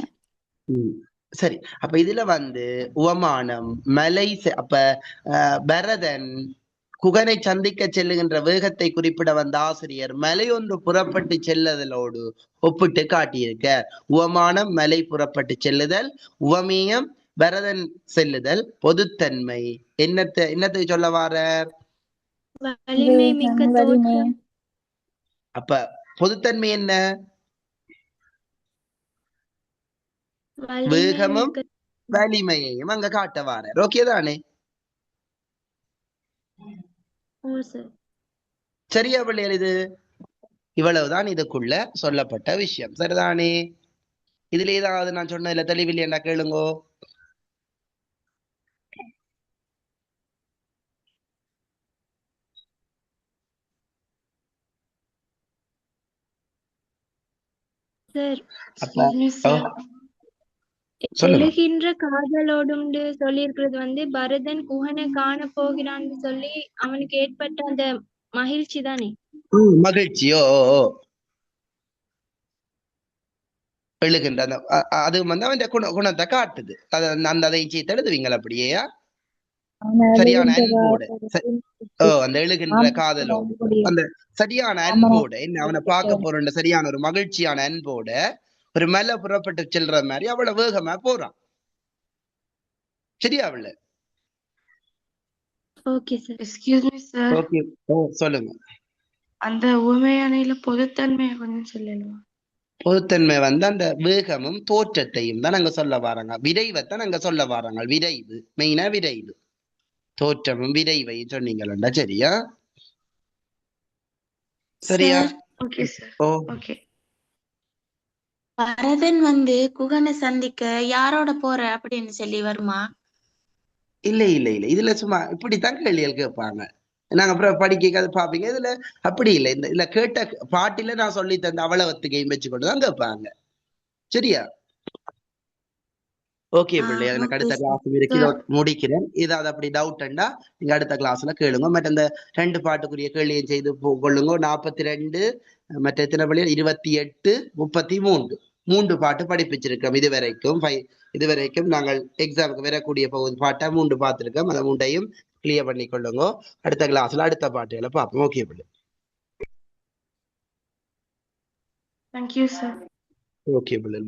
சரி, அப்ப இதுல வந்து உவமானம் மலை. அப்ப பரதன் குகனை சந்திக்க செல்லுகின்ற வேகத்தை குறிப்பிட வந்த ஆசிரியர் மலை ஒன்று புறப்பட்டு செல்லுதலோடு ஒப்பிட்டு காட்டியிருக்க. உவமானம் மலை புறப்பட்டு செல்லுதல், உவமேயம் பரதன் செல்லுதல், பொதுத்தன்மை என்னத்தை சொல்ல வாரார்? அப்ப பொதுத்தன்மை என்ன? வேகமும் வலிமையையும் அங்க காட்ட வாரார். ஓகே தானே? சரியா பிள்ளைகள்? இது இவ்வளவுதான் இதுக்குள்ள சொல்லப்பட்ட விஷயம். சரிதானே? இதுல ஏதாவது நான் சொன்னதுல தெளிவில்லை என்ன கேளுங்கோ. சார் அப்ப Excuse me, ஓ, sir. சொல்லுங்க. எழுகின்ற காதலோடுண்டு சொல்லியிருக்கிறது வந்து பரதன் குஹனை காண போகிறான்னு சொல்லி அவனுக்கு ஏற்பட்ட அந்த மகிழ்ச்சி தானே. மகிழ்ச்சியோ எழுகின்ற அந்த அது வந்து அவன் குணத்தை காட்டுது. அந்த அதை சீத்தை எழுதுவீங்களா அப்படியே சரியான அன்போட அந்த எழுகின்ற காதலோடு அந்த சரியான அன்போட என்ன அவனை பார்க்க போற சரியான ஒரு மகிழ்ச்சியான அன்போட ஒரு மேல புறப்பட்டு செல்ற மாதிரி அவ்வளவு வேகமா போறான். சரியா அவள? Okay sir. Excuse me, sir. Okay. சொல்லுங்க. அந்த உவமையானையில பொதுத்தன்மையை கொஞ்சம் சொல்லலாம். பொதுத்தன்மை வந்து அந்த வேகமும் தோற்றத்தையும் தான் நாங்க சொல்ல வராங்க. விரைவைத்தான் நாங்க சொல்ல வராங்க. விரைவு மெயினா விரைவு தோற்றமும் விரைவை சொன்னீங்களா? சரியா சரியா? Okay sir. Oh okay. Bharathan வந்து குகனை சந்திக்க யாரோட போற அப்படின்னு சொல்லி வருமா? இல்ல இல்ல இல்ல இதுல சும்மா இப்படித்தான் கேள்விகள் கேட்பாங்க. நாங்க அப்புறம் படிக்க பாப்பீங்க. இதுல அப்படி இல்லை. இந்த இல்ல கேட்ட பாட்டில நான் சொல்லி தந்த அவ்வளவத்துக்கையும் வச்சுக்கொண்டுதான் கேட்பாங்க. சரியா? ஓகே பிள்ளை, எனக்கு அடுத்த கிளாஸ் இருக்கு, முடிக்கிறேன். ஏதாவது அப்படி டவுட்ண்டா நீங்க அடுத்த கிளாஸ்ல கேளுங்க. மற்ற இந்த 2 பாட்டுக்குரிய கேள்வியும் செய்து கொள்ளுங்க. 42 மற்ற எத்தனை பள்ளி 28 33 3 பாட்டு படிப்பிச்சிருக்கோம் இதுவரைக்கும் நாங்கள் எக்ஸாமுக்கு வரக்கூடிய பகுதி பாட்டா 3 பார்த்திருக்கோம். அந்த 3ஐயும் கிளியர் பண்ணி கொள்ளுங்க. அடுத்த கிளாஸ்ல அடுத்த பாட்டுகளை பார்ப்போம். ஓகே பிள்ளை. Thank you, sir. ஓகே பிள்ளை.